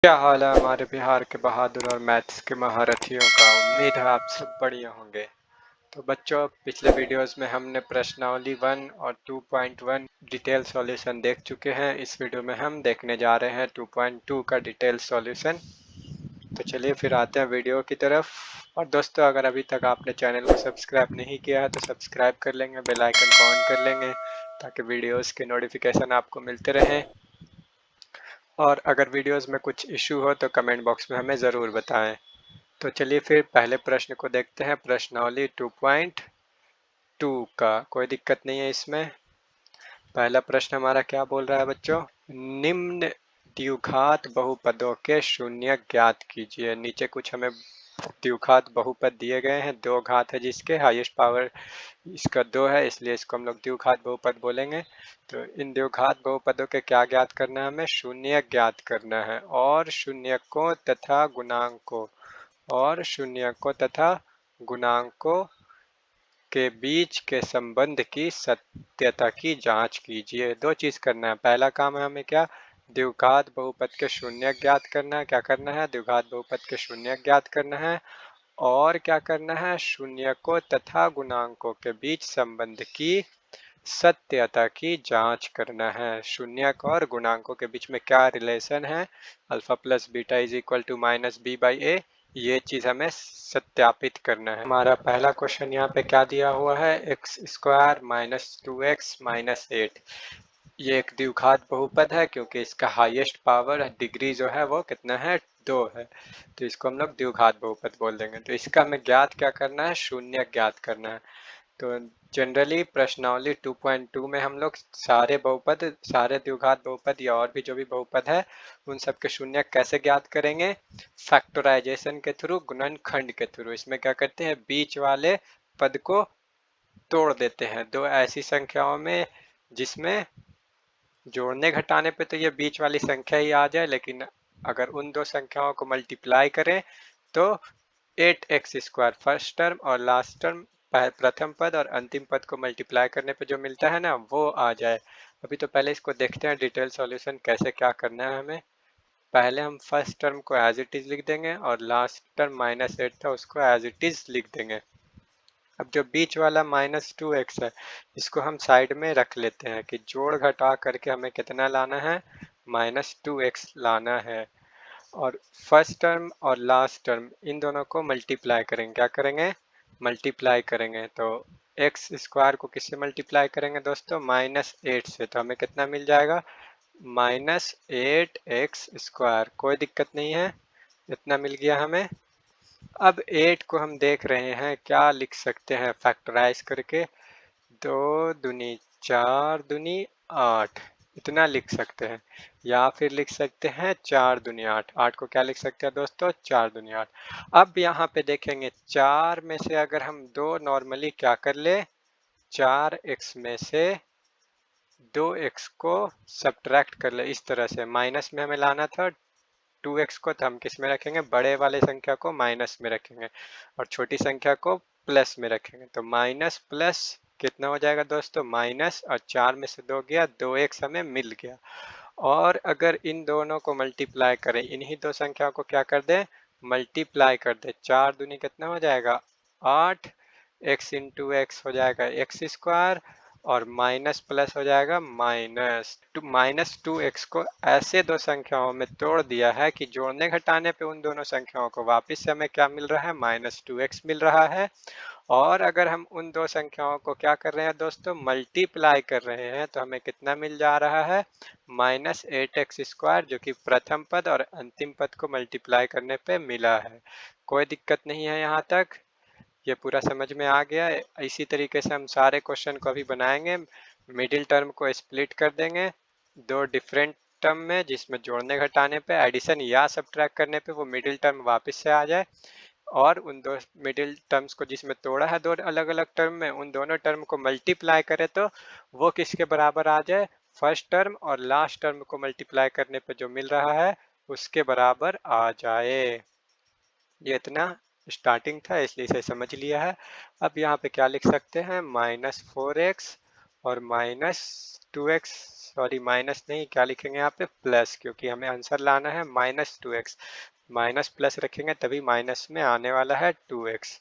क्या हाल है हमारे बिहार के बहादुर और मैथ्स के महारथियों का। उम्मीद है आप सब बढ़िया होंगे। तो बच्चों, पिछले वीडियोस में हमने प्रश्नावली 1 और 2.1 डिटेल सॉल्यूशन देख चुके हैं। इस वीडियो में हम देखने जा रहे हैं 2.2 का डिटेल सॉल्यूशन। तो चलिए फिर आते हैं वीडियो की तरफ। और दोस्तों, अगर अभी तक आपने चैनल को सब्सक्राइब नहीं किया है तो सब्सक्राइब कर लेंगे, बेल आइकन को ऑन कर लेंगे ताकि वीडियोस के नोटिफिकेशन आपको मिलते रहें। और अगर वीडियोस में कुछ इशू हो तो कमेंट बॉक्स में हमें ज़रूर बताएं। तो चलिए फिर पहले प्रश्न को देखते हैं, प्रश्नावली 2.2 का। कोई दिक्कत नहीं है इसमें। पहला प्रश्न हमारा क्या बोल रहा है बच्चों? निम्न द्विघात बहुपदों के शून्य ज्ञात कीजिए। नीचे कुछ हमें द्विघात बहुपद दिए गए हैं, दो घात है जिसके हाईएस्ट पावर इसका 2 है, इसलिए इसको हम लोग द्विघात बहुपद बोलेंगे। तो इन द्विघात बहुपदों के क्या ज्ञात करना है? हमें शून्य ज्ञात करना है और शून्यकों तथा गुणांकों के बीच के संबंध की सत्यता की जांच कीजिए। दो चीज करना है। पहला काम है हमें क्या? द्विघात बहुपद के शून्य ज्ञात करना है। क्या करना है? द्विघात बहुपद के शून्य ज्ञात करना है। और क्या करना है? शून्यकों तथा गुणांकों के बीच संबंध की सत्यता की जांच करना है। शून्यक और गुणांकों के बीच में क्या रिलेशन है? Alpha plus beta is equal to minus B by A. ये चीज हमें सत्यापित करना है। हमारा पहला क्वेश्चन यहाँ पे क्या दिया हुआ है? X square minus 2x minus 8। ये एक द्विघात बहुपद है क्योंकि इसका हाईएस्ट पावर डिग्री जो है वो कितना है? 2 है। तो इसको हम लोग द्विघात बहुपद बोल देंगे। तो इसका हमें ज्ञात क्या करना है? शून्य ज्ञात करना है। तो जनरली प्रश्नावली 2.2 में हम लोग सारे बहुपद, सारे द्विघात बहुपद या और भी जो भी बहुपद है उन सब के शून्य कैसे ज्ञात करेंगे? फैक्टराइजेशन के थ्रू, गुणनखंड के थ्रू। इसमें क्या करते हैं? बीच वाले पद को तोड़ देते हैं दो ऐसी संख्याओं में जिसमें जोड़ने घटाने पे तो ये बीच वाली संख्या ही आ जाए, लेकिन अगर उन दो संख्याओं को मल्टीप्लाई करें तो 8x स्क्वायर फर्स्ट टर्म और लास्ट टर्म प्रथम पद और अंतिम पद को मल्टीप्लाई करने पे जो मिलता है ना, वो आ जाए। अभी तो पहले इसको देखते हैं डिटेल सॉल्यूशन कैसे क्या करना है हमें। पहले हम फर्स्ट टर्म को एज इट इज लिख देंगे और लास्ट टर्म माइनस 8 था उसको एज इट इज लिख देंगे। अब जो बीच वाला -2x है इसको हम साइड में रख लेते हैं कि जोड़ घटा करके हमें कितना लाना है? -2x लाना है। और फर्स्ट टर्म और लास्ट टर्म इन दोनों को मल्टीप्लाई करेंगे। क्या करेंगे? मल्टीप्लाई करेंगे। तो एक्स स्क्वायर को किससे मल्टीप्लाई करेंगे दोस्तों? -8 से। तो हमें कितना मिल जाएगा? -8x square. कोई दिक्कत नहीं है, इतना मिल गया हमें। अब 8 को हम देख रहे हैं क्या लिख सकते हैं फैक्टराइज करके? 2 दूनी 4 दूनी 8, इतना लिख सकते हैं। या फिर लिख सकते हैं 4 दूनी 8। 8 को क्या लिख सकते हैं दोस्तों? 4 दूनी 8। अब यहाँ पे देखेंगे 4 में से अगर हम 2 नॉर्मली क्या कर ले? 4x में से 2x को सब्ट्रैक्ट कर ले। इस तरह से माइनस में हमें लाना था 2x को, तो हम किस में रखेंगे? बड़े वाले संख्या को माइनस में रखेंगे और छोटी संख्या को प्लस में रखेंगे। तो माइनस प्लस कितना हो जाएगा दोस्तों? माइनस, और 4 में से 2 गया, 2x हमें मिल गया। और अगर इन दोनों को मल्टीप्लाई करें, इन्हीं दो संख्याओं को क्या कर दें? मल्टीप्लाई कर दे। 4 दूनी कितना हो जाएगा? 8। x इंटू एक्स हो जाएगा एक्स स्क्वायर और माइनस प्लस हो जाएगा -2x को ऐसे दो संख्याओं में तोड़ दिया है कि जोड़ने घटाने पे उन दोनों संख्याओं को वापस से हमें क्या मिल रहा है? -2x मिल रहा है। और अगर हम उन दो संख्याओं को क्या कर रहे हैं दोस्तों? मल्टीप्लाई कर रहे हैं, तो हमें कितना मिल जा रहा है? -8x स्क्वायर, जो कि प्रथम पद और अंतिम पद को मल्टीप्लाई करने पे मिला है। कोई दिक्कत नहीं है यहाँ तक? ये पूरा समझ में आ गया है। इसी तरीके से हम सारे क्वेश्चन को अभी बनाएंगे। मिडिल टर्म को स्प्लिट कर देंगे दो डिफरेंट टर्म में, जिसमें जोड़ने घटाने पे, एडिशन या सब्ट्रैक्ट करने पे वो मिडिल टर्म वापस से आ जाए। और उन दो मिडिल टर्म्स को जिसमें तोड़ा है दो अलग अलग टर्म में, उन दोनों टर्म को मल्टीप्लाई करे तो वो किसके बराबर आ जाए? फर्स्ट टर्म और लास्ट टर्म को मल्टीप्लाई करने पे जो मिल रहा है उसके बराबर आ जाए। ये इतना स्टार्टिंग था इसलिए इसे समझ लिया है। अब यहाँ पे क्या लिख सकते हैं? -4x और -2x सॉरी माइनस नहीं, क्या लिखेंगे यहाँ पे प्लस, क्योंकि हमें आंसर लाना है -2x। माइनस प्लस रखेंगे तभी माइनस में आने वाला है 2x।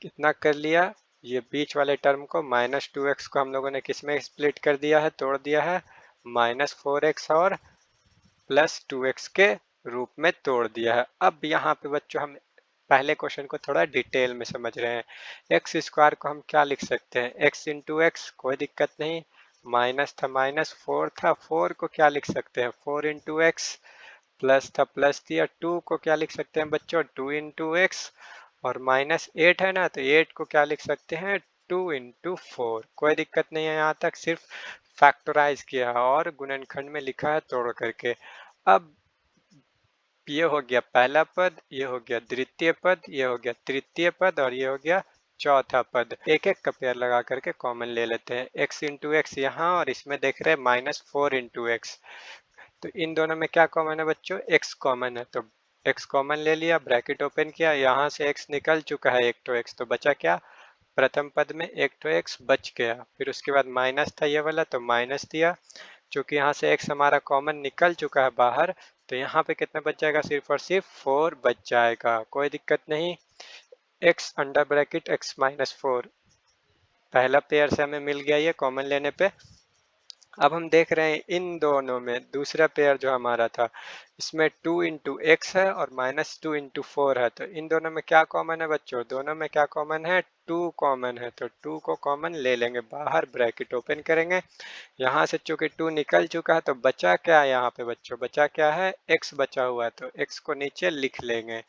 कितना कर लिया, ये बीच वाले टर्म को -2x को हम लोगों ने किस में स्प्लिट कर दिया है, तोड़ दिया है, -4x और +2x के रूप में तोड़ दिया है। अब यहाँ पे बच्चों हम पहले क्वेश्चन को थोड़ा डिटेल में समझ रहे हैं। एक्स स्क्वायर को हम क्या लिख सकते हैं, x इंटू एक्स, कोई दिक्कत नहीं, माइनस था माइनस, 4 था, 4 को क्या लिख सकते हैं 4 इंटू एक्स, प्लस था प्लस दिया, 2 को क्या लिख सकते हैं बच्चों 2 इंटू एक्स, और -8 है ना, तो 8 को क्या लिख सकते हैं 2 इंटू 4। कोई दिक्कत नहीं है, यहाँ तक सिर्फ फैक्टराइज किया है और गुणनखंड में लिखा है तोड़ करके। अब ये हो गया पहला पद, ये हो गया द्वितीय पद, ये हो गया तृतीय पद और ये हो गया चौथा पद। एक एक का पेयर लगा करके कॉमन ले लेते हैं, x इंटू एक्स यहाँ, और इसमें देख रहे हैं -4 इंटू एक्स। तो इन दोनों में क्या कॉमन है बच्चों, x कॉमन है, तो x कॉमन ले लिया, ब्रैकेट ओपन किया, यहाँ से x निकल चुका है एक तो x, तो बचा क्या, प्रथम पद में एक तो x बच गया, फिर उसके बाद माइनस था ये वाला तो माइनस दिया, चूंकि यहाँ से x हमारा कॉमन निकल चुका है बाहर, तो यहाँ पे कितना बच जाएगा, सिर्फ और सिर्फ 4 बच जाएगा, कोई दिक्कत नहीं। x अंडर ब्रैकेट x -4 पहला पेयर से हमें मिल गया ये कॉमन लेने पे। अब हम देख रहे हैं इन दोनों में दूसरा पेयर जो हमारा था, इसमें 2 इंटू एक्स है और -2 इंटू 4 है, तो इन दोनों में क्या कॉमन है बच्चों, दोनों में क्या कॉमन है, 2 कॉमन है, तो 2 को कॉमन ले लेंगे बाहर, ब्रैकेट ओपन करेंगे, यहाँ से चूंकि 2 निकल चुका है तो बचा क्या है यहाँ पे बच्चों, बचा क्या है, x बचा हुआ है, तो x को नीचे लिख लेंगे,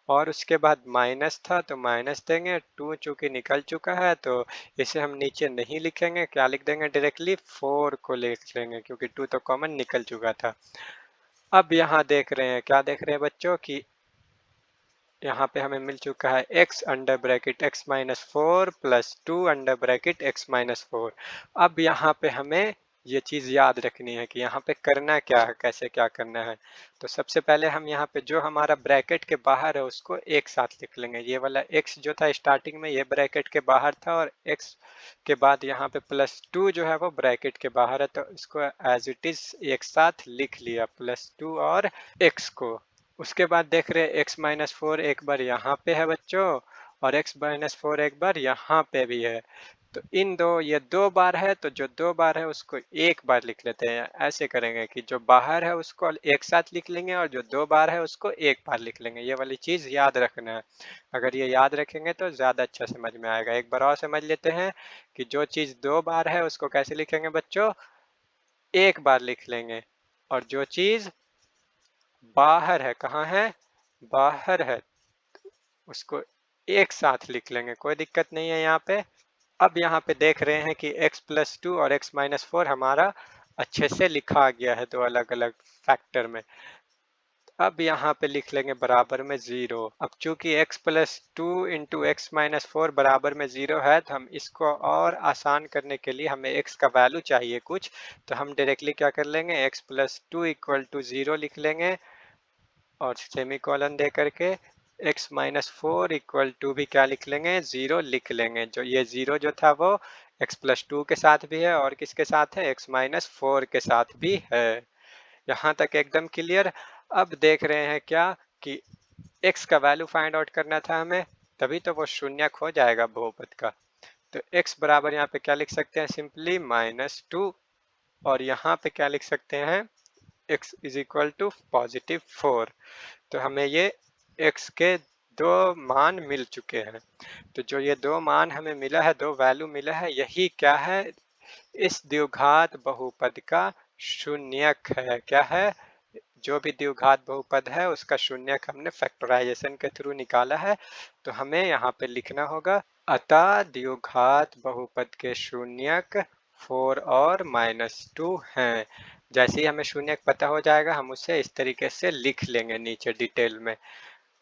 और उसके बाद माइनस था तो माइनस देंगे, 2 चूंकि निकल चुका है तो इसे हम नीचे नहीं लिखेंगे, क्या लिख देंगे डायरेक्टली 4 को लिख लेंगे, क्योंकि 2 तो कॉमन निकल चुका था। अब यहाँ देख रहे हैं, क्या देख रहे हैं बच्चों कि यहाँ पे हमें मिल चुका है x under bracket x -4 plus 2 under bracket x -4। अब यहाँ पे हमें ये चीज़ याद रखनी है कि यहाँ पे करना क्या है, कैसे क्या करना है। तो सबसे पहले हम यहाँ पे जो हमारा ब्रैकेट के बाहर है उसको एक साथ लिख लेंगे, ये वाला x जो था स्टार्टिंग में ये ब्रैकेट के बाहर था, और x के बाद यहाँ पे +2 जो है वो ब्रैकेट के बाहर है, तो इसको एज इट इज एक साथ लिख लिया, +2 और x को। उसके बाद देख रहे हैं x -4 एक बार यहाँ पे है बच्चों, और x -4 एक बार यहाँ पे भी है, तो इन दो, ये 2 बार है तो जो 2 बार है उसको एक बार लिख लेते हैं। ऐसे करेंगे कि जो बाहर है उसको एक साथ लिख लेंगे और जो 2 बार है उसको एक बार लिख लेंगे, ये वाली चीज़ याद रखना है। अगर ये याद रखेंगे तो ज़्यादा अच्छा समझ में आएगा। एक बार और समझ लेते हैं कि जो चीज़ 2 बार है उसको कैसे लिखेंगे बच्चों, एक बार लिख लेंगे, और जो चीज़ बाहर है, कहाँ है, बाहर है, उसको एक साथ लिख लेंगे, कोई दिक्कत नहीं है यहाँ पे। अब यहाँ पे देख रहे हैं कि x+2 और x -4 हमारा अच्छे से लिखा गया है दो अलग अलग फैक्टर में। अब यहाँ पे लिख लेंगे बराबर में 0। अब चूंकि x+2 इंटू x -4 बराबर में 0 है, तो हम इसको और आसान करने के लिए हमें x का वैल्यू चाहिए कुछ, तो हम डायरेक्टली क्या कर लेंगे, x+2 इक्वल टू 0 लिख लेंगे, और सेमीकोलन दे करके x -4 इक्वल टू भी क्या लिख लेंगे, 0 लिख लेंगे। जो ये 0 जो था वो x+2 के साथ भी है और किसके साथ है, x -4 के साथ भी है। यहाँ तक एकदम क्लियर। अब देख रहे हैं क्या कि x का वैल्यू फाइंड आउट करना था हमें, तभी तो वो शून्यक हो जाएगा बहुपद का। तो x बराबर यहाँ पे क्या लिख सकते हैं, सिंपली -2, और यहाँ पे क्या लिख सकते हैं, x इज इक्वल टू +4। तो हमें ये x के दो मान मिल चुके हैं। तो जो ये दो मान हमें मिला है, दो वैल्यू मिला है, यही क्या है, इस द्विघात बहुपद का शून्यक है। क्या है, जो भी द्विघात बहुपद है उसका शून्यक हमने फैक्टराइजेशन के थ्रू निकाला है, तो हमें यहाँ पे लिखना होगा, अतः द्विघात बहुपद के शून्यक 4 और -2 हैं। जैसे ही हमें शून्यक पता हो जाएगा हम उसे इस तरीके से लिख लेंगे नीचे डिटेल में।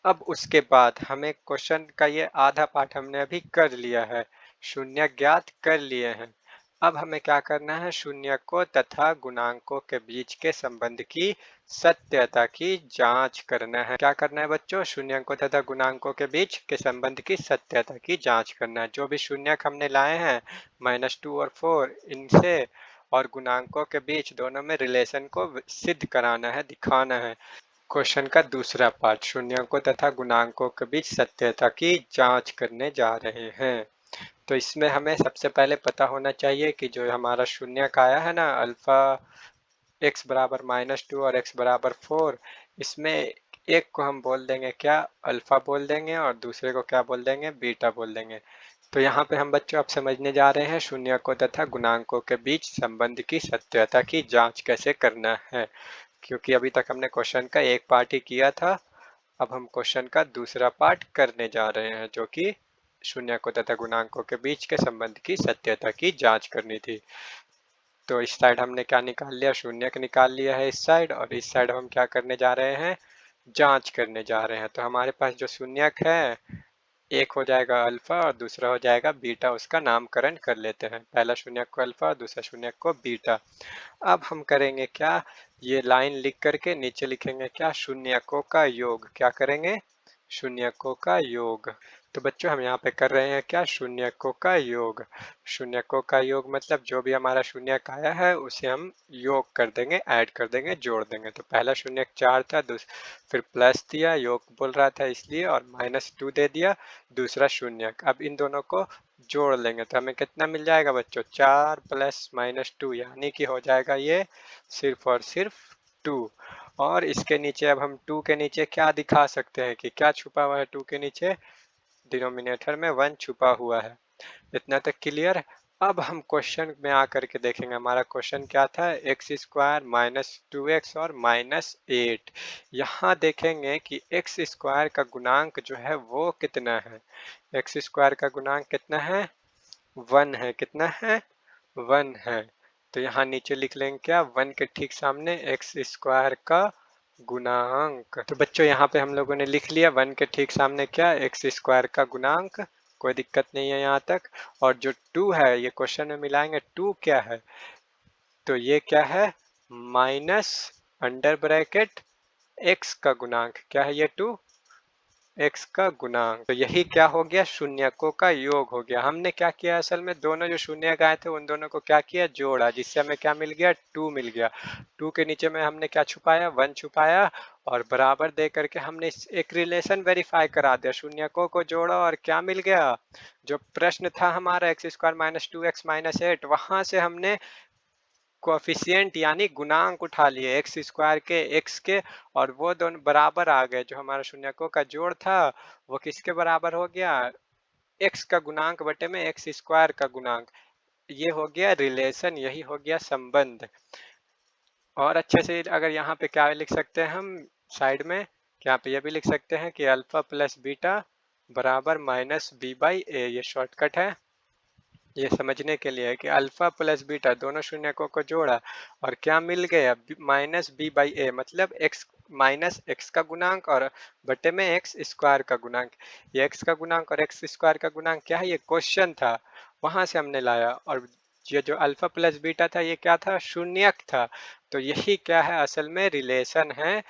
अब उसके बाद हमें क्वेश्चन का ये आधा पार्ट हमने अभी कर लिया है, शून्यक ज्ञात कर लिए हैं। अब हमें क्या करना है, शून्यकों तथा गुणांकों के बीच के संबंध की सत्यता की जांच करना है। क्या करना है बच्चों, शून्यकों तथा गुणांकों के बीच के संबंध की सत्यता की जांच करना है। जो भी शून्यक हमने लाए हैं -2 और 4, इनसे और गुणांकों के बीच दोनों में रिलेशन को सिद्ध कराना है, दिखाना है। क्वेश्चन का दूसरा पार्ट, शून्यकों तथा गुणांकों के बीच सत्यता की जांच करने जा रहे हैं। तो इसमें हमें सबसे पहले पता होना चाहिए कि जो हमारा शून्यक आया है ना, अल्फा x बराबर -2 और x बराबर 4, इसमें एक को हम बोल देंगे क्या, अल्फा बोल देंगे, और दूसरे को क्या बोल देंगे, बीटा बोल देंगे। तो यहाँ पे हम बच्चों अब समझने जा रहे हैं शून्यकों तथा गुणांकों के बीच संबंध की सत्यता की जांच कैसे करना है। क्योंकि अभी तक हमने क्वेश्चन का एक पार्ट ही किया था, अब हम क्वेश्चन का दूसरा पार्ट करने जा रहे हैं, जो कि शून्यकों तथा गुणांकों के बीच के संबंध की सत्यता की जांच करनी थी। तो इस साइड हमने क्या निकाल लिया, शून्यक निकाल लिया है इस साइड, और इस साइड हम क्या करने जा रहे हैं, जांच करने जा रहे हैं। तो हमारे पास जो शून्यक है, एक हो जाएगा अल्फा और दूसरा हो जाएगा बीटा, उसका नामकरण कर लेते हैं। पहला शून्यक को अल्फा और दूसरा शून्यक को बीटा। अब हम करेंगे क्या, ये लाइन लिख करके नीचे लिखेंगे क्या, शून्यकों का योग। क्या करेंगे, शून्यकों का योग। तो बच्चों हम यहाँ पे कर रहे हैं क्या, शून्यकों का योग। शून्यकों का योग मतलब जो भी हमारा शून्यक आया है उसे हम योग कर देंगे, ऐड कर देंगे, जोड़ देंगे। तो पहला शून्यक 4 था, फिर प्लस दिया, योग बोल रहा था इसलिए, और -2 दे दिया दूसरा शून्यक। अब इन दोनों को जोड़ लेंगे तो हमें कितना मिल जाएगा बच्चों, 4 + -2, यानी कि हो जाएगा ये सिर्फ और सिर्फ 2। और इसके नीचे अब हम 2 के नीचे क्या दिखा सकते हैं कि क्या छुपा हुआ है 2 के नीचे, डिनोमिनेटर में 1 छुपा हुआ है। इतना तक क्लियर। अब हम क्वेश्चन में आकर के देखेंगे, हमारा क्वेश्चन क्या था, x² - 2x और -8। यहाँ देखेंगे कि x² का गुणांक जो है वो कितना है। x² का गुणांक कितना है, 1 है। कितना है, 1 है। तो यहाँ नीचे लिख लेंगे क्या, 1 के ठीक सामने x² का गुणांक। तो बच्चों यहाँ पे हम लोगों ने लिख लिया 1 के ठीक सामने क्या, x² का गुणांक। कोई दिक्कत नहीं है यहाँ तक। और जो 2 है, ये क्वेश्चन में मिलाएंगे 2 क्या है, तो ये क्या है, माइनस अंडर ब्रैकेट x का गुणांक। क्या है ये, 2 x का गुणांक। तो यही क्या हो गया, शून्यकों का योग हो गया। हमने क्या किया, असल में दोनों जो शून्यक आए थे उन दोनों को क्या किया, जोड़ा, जिससे हमें क्या मिल गया, 2 मिल गया। 2 के नीचे में हमने क्या छुपाया, 1 छुपाया, और बराबर दे करके हमने एक रिलेशन वेरीफाई करा दिया। शून्यकों को जोड़ा और क्या मिल गया, जो प्रश्न था हमारा x² - 2x - 8, वहां से हमने कोफिशिएंट यानी गुणांक उठा लिए x² के, x के, और वो दोनों बराबर आ गए। जो हमारा शून्यकों का जोड़ था वो किसके बराबर हो गया, x का गुणांक बटे में x² का गुणांक। ये हो गया रिलेशन, यही हो गया संबंध। और अच्छे से अगर यहाँ पे क्या लिख सकते हैं हम साइड में, यहाँ पे ये भी लिख सकते हैं कि अल्फा प्लस बीटा बराबर -b/a। ये शॉर्टकट है, ये समझने के लिए है कि अल्फा प्लस बीटा दोनों शून्यकों को जोड़ा और क्या मिल गया, -b/a, मतलब x का गुणांक और बटे में x² का गुणांक। ये x का गुणांक और x² का गुणांक क्या है, ये क्वेश्चन था, वहां से हमने लाया। और ये जो अल्फा प्लस बीटा था ये क्या था, शून्यक था। तो यही क्या है, असल में रिलेशन है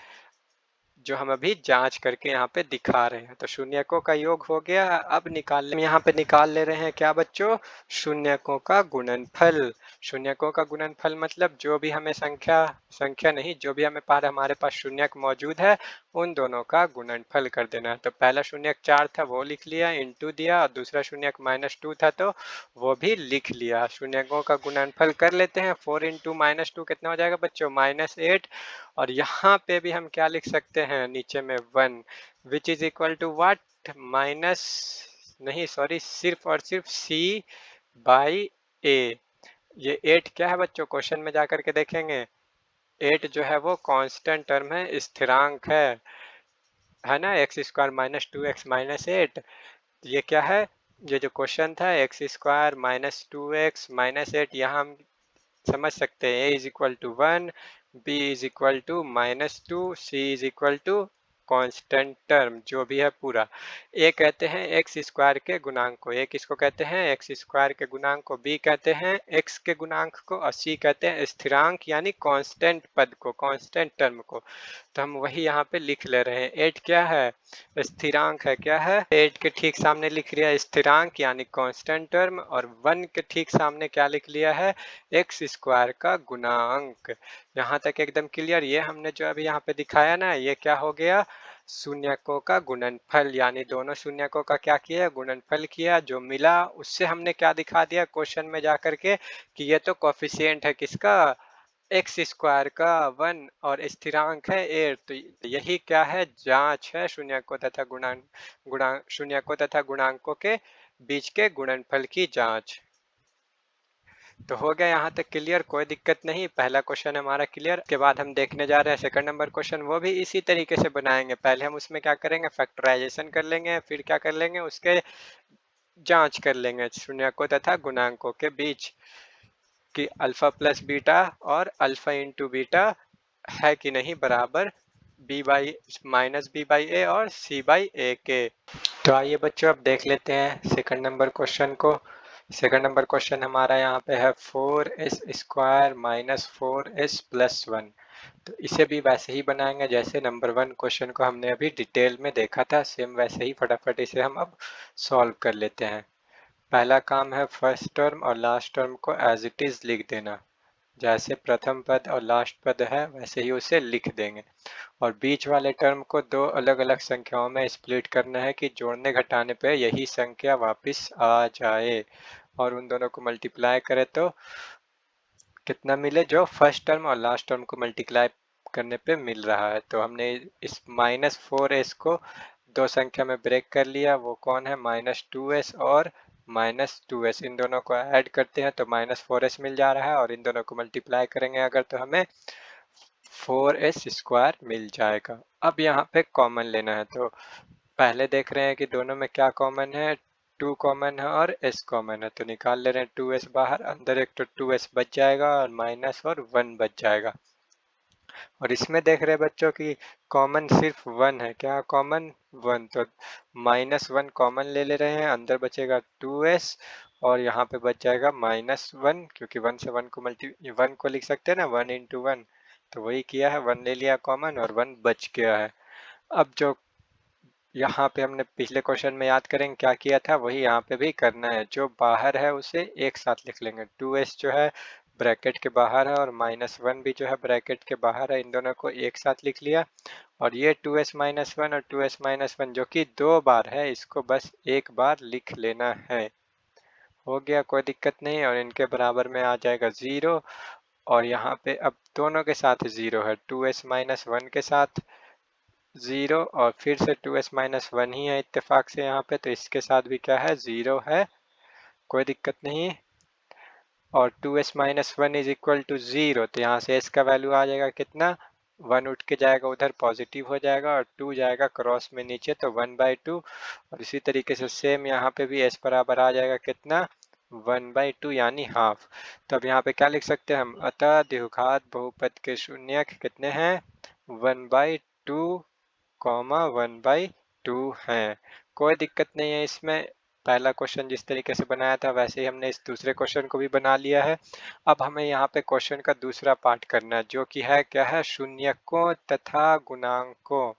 जो हम अभी जांच करके यहाँ पे दिखा रहे हैं। तो शून्यकों का योग हो गया। अब यहाँ पे निकाल ले रहे हैं क्या बच्चों, शून्यकों का गुणनफल। शून्यकों का गुणनफल मतलब जो भी हमें संख्या नहीं, जो भी हमें हमारे पास शून्यक मौजूद है उन दोनों का गुणनफल कर देना है। तो पहला शून्यक 4 था वो लिख लिया, इंटू दिया, और दूसरा शून्यक -2 था तो वो भी लिख लिया। शून्यकों का गुणनफल कर लेते हैं। 4 × -2 कितना हो जाएगा बच्चों, -8। और यहाँ पे भी हम क्या लिख सकते हैं, नीचे में 1, which is equal to what, minus नहीं सॉरी, सिर्फ और सिर्फ c/a। ये 8 क्या है बच्चों, क्वेश्चन में जाकर के देखेंगे, 8 जो है वो कांस्टेंट टर्म है, स्थिरांक है ना, x² - 2x - 8। ये क्या है, ये जो क्वेश्चन था x² - 2x - 8, यहाँ हम समझ सकते हैं a is equal to 1, b is equal to -2, c is equal to constant term जो भी है पूरा। a कहते हैं x² के गुणांक को, a किसको कहते हैं, x² के गुणांक को, b कहते हैं x के गुणांक को, और c कहते हैं स्थिरांक यानी कांस्टेंट पद को, कांस्टेंट टर्म को। तो हम वही यहाँ पे लिख ले रहे हैं। 8 क्या है? स्थिरांक है। क्या है? 8 के ठीक सामने लिख लिया स्थिरांक यानी कांस्टेंट टर्म, और 1 के ठीक सामने क्या लिख लिया है? एक्स स्क्वायर का गुणांक। यहाँ तक एकदम क्लियर। ये हमने जो अभी यहाँ पे दिखाया ना, ये क्या हो गया? शून्यकों का गुणनफल, यानी दोनों शून्यकों का क्या किया? गुणनफल किया। जो मिला उससे हमने क्या दिखा दिया क्वेश्चन में जाकर के कि ये तो कोफिशिएंट है किसका? एक्स स्क्वायर का 1, और स्थिरांक है 8। तो यही क्या है? जांच है शून्यकों तथा शून्यकों तथा गुणांकों के बीच के गुणनफल की जांच। तो हो गया यहाँ तक क्लियर, कोई दिक्कत नहीं। पहला क्वेश्चन हमारा क्लियर। के बाद हम देखने जा रहे हैं सेकंड नंबर क्वेश्चन। वो भी इसी तरीके से बनाएंगे। पहले हम उसमें क्या करेंगे? फैक्टराइजेशन कर लेंगे, फिर क्या कर लेंगे? उसके जांच कर लेंगे शून्यकों तथा गुणांकों के बीच कि अल्फा प्लस बीटा और अल्फा इंटू बीटा है कि नहीं बराबर B by minus B by A और सी बाई ए के। तो आइए बच्चों अब देख लेते हैं सेकंड नंबर क्वेश्चन को। सेकंड नंबर क्वेश्चन हमारा यहाँ पे है 4s square minus 4s plus 1। तो इसे भी वैसे ही बनाएंगे जैसे नंबर 1 क्वेश्चन को हमने अभी डिटेल में देखा था, सेम वैसे ही फटाफट इसे हम अब सॉल्व कर लेते हैं। पहला काम है फर्स्ट टर्म और लास्ट टर्म को एज इट इज लिख देना। जैसे प्रथम पद और लास्ट पद है वैसे ही उसे लिख देंगे, और बीच वाले टर्म को दो अलग अलग संख्याओं में स्प्लिट करना है कि जोड़ने घटाने पे यही संख्या वापस आ जाए, और उन दोनों को मल्टीप्लाई करें तो कितना मिले? जो फर्स्ट टर्म और लास्ट टर्म को मल्टीप्लाई करने पे मिल रहा है। तो हमने इस -4s को दो संख्या में ब्रेक कर लिया। वो कौन है? -2s और -2s। इन दोनों को ऐड करते हैं तो -4s मिल जा रहा है, और इन दोनों को मल्टीप्लाई करेंगे अगर तो हमें 4s स्क्वायर मिल जाएगा। अब यहाँ पे कॉमन लेना है, तो पहले देख रहे हैं कि दोनों में क्या कॉमन है? 2 कॉमन है और s कॉमन है, तो निकाल ले रहे हैं 2s बाहर। अंदर एक तो 2s बच जाएगा और माइनस और 1 बच जाएगा। और इसमें देख रहे हैं बच्चों की कॉमन सिर्फ 1 है। क्या कॉमन? 1। तो -1 कॉमन ले रहे हैं, अंदर बचेगा 2s और यहाँ पे बच जाएगा -1, क्योंकि 1 से 1 को लिख सकते हैं ना, 1 इंटू 1। तो वही किया है, 1 ले लिया कॉमन और 1 बच गया है। अब जो यहाँ पे हमने पिछले क्वेश्चन में याद करेंगे क्या किया था, वही यहाँ पे भी करना है। जो बाहर है उसे एक साथ लिख लेंगे। 2s जो है ब्रैकेट के बाहर है और -1 भी जो है ब्रैकेट के बाहर है, इन दोनों को एक साथ लिख लिया। और ये 2s -1 और 2s -1 जो कि दो बार है, इसको बस एक बार लिख लेना है। हो गया, कोई दिक्कत नहीं। और इनके बराबर में आ जाएगा 0, और यहाँ पे अब दोनों के साथ 0 है। 2s -1 के साथ 0, और फिर से 2s -1 ही है इत्तेफाक से यहाँ पे, तो इसके साथ भी क्या है? 0 है, कोई दिक्कत नहीं। और 2s -1 इज इक्वल टू 0, तो यहाँ से s का वैल्यू आ जाएगा कितना? 1 उठ के जाएगा उधर, पॉजिटिव हो जाएगा, और 2 जाएगा क्रॉस में नीचे, तो 1/2। और इसी तरीके से सेम यहाँ पे भी s बराबर आ जाएगा कितना? 1/2 यानी हाफ। तो अब यहाँ पे क्या लिख सकते हैं हम? अतः द्विघात बहुपद के शून्यक कितने हैं? 1/2 1/2 है। कोई दिक्कत नहीं है इसमें। पहला क्वेश्चन जिस तरीके से बनाया था वैसे ही हमने इस दूसरे क्वेश्चन को भी बना लिया है। अब हमें यहाँ पे क्वेश्चन का दूसरा पार्ट करना है, जो कि है क्या है? शून्यकों तथा गुणांकों।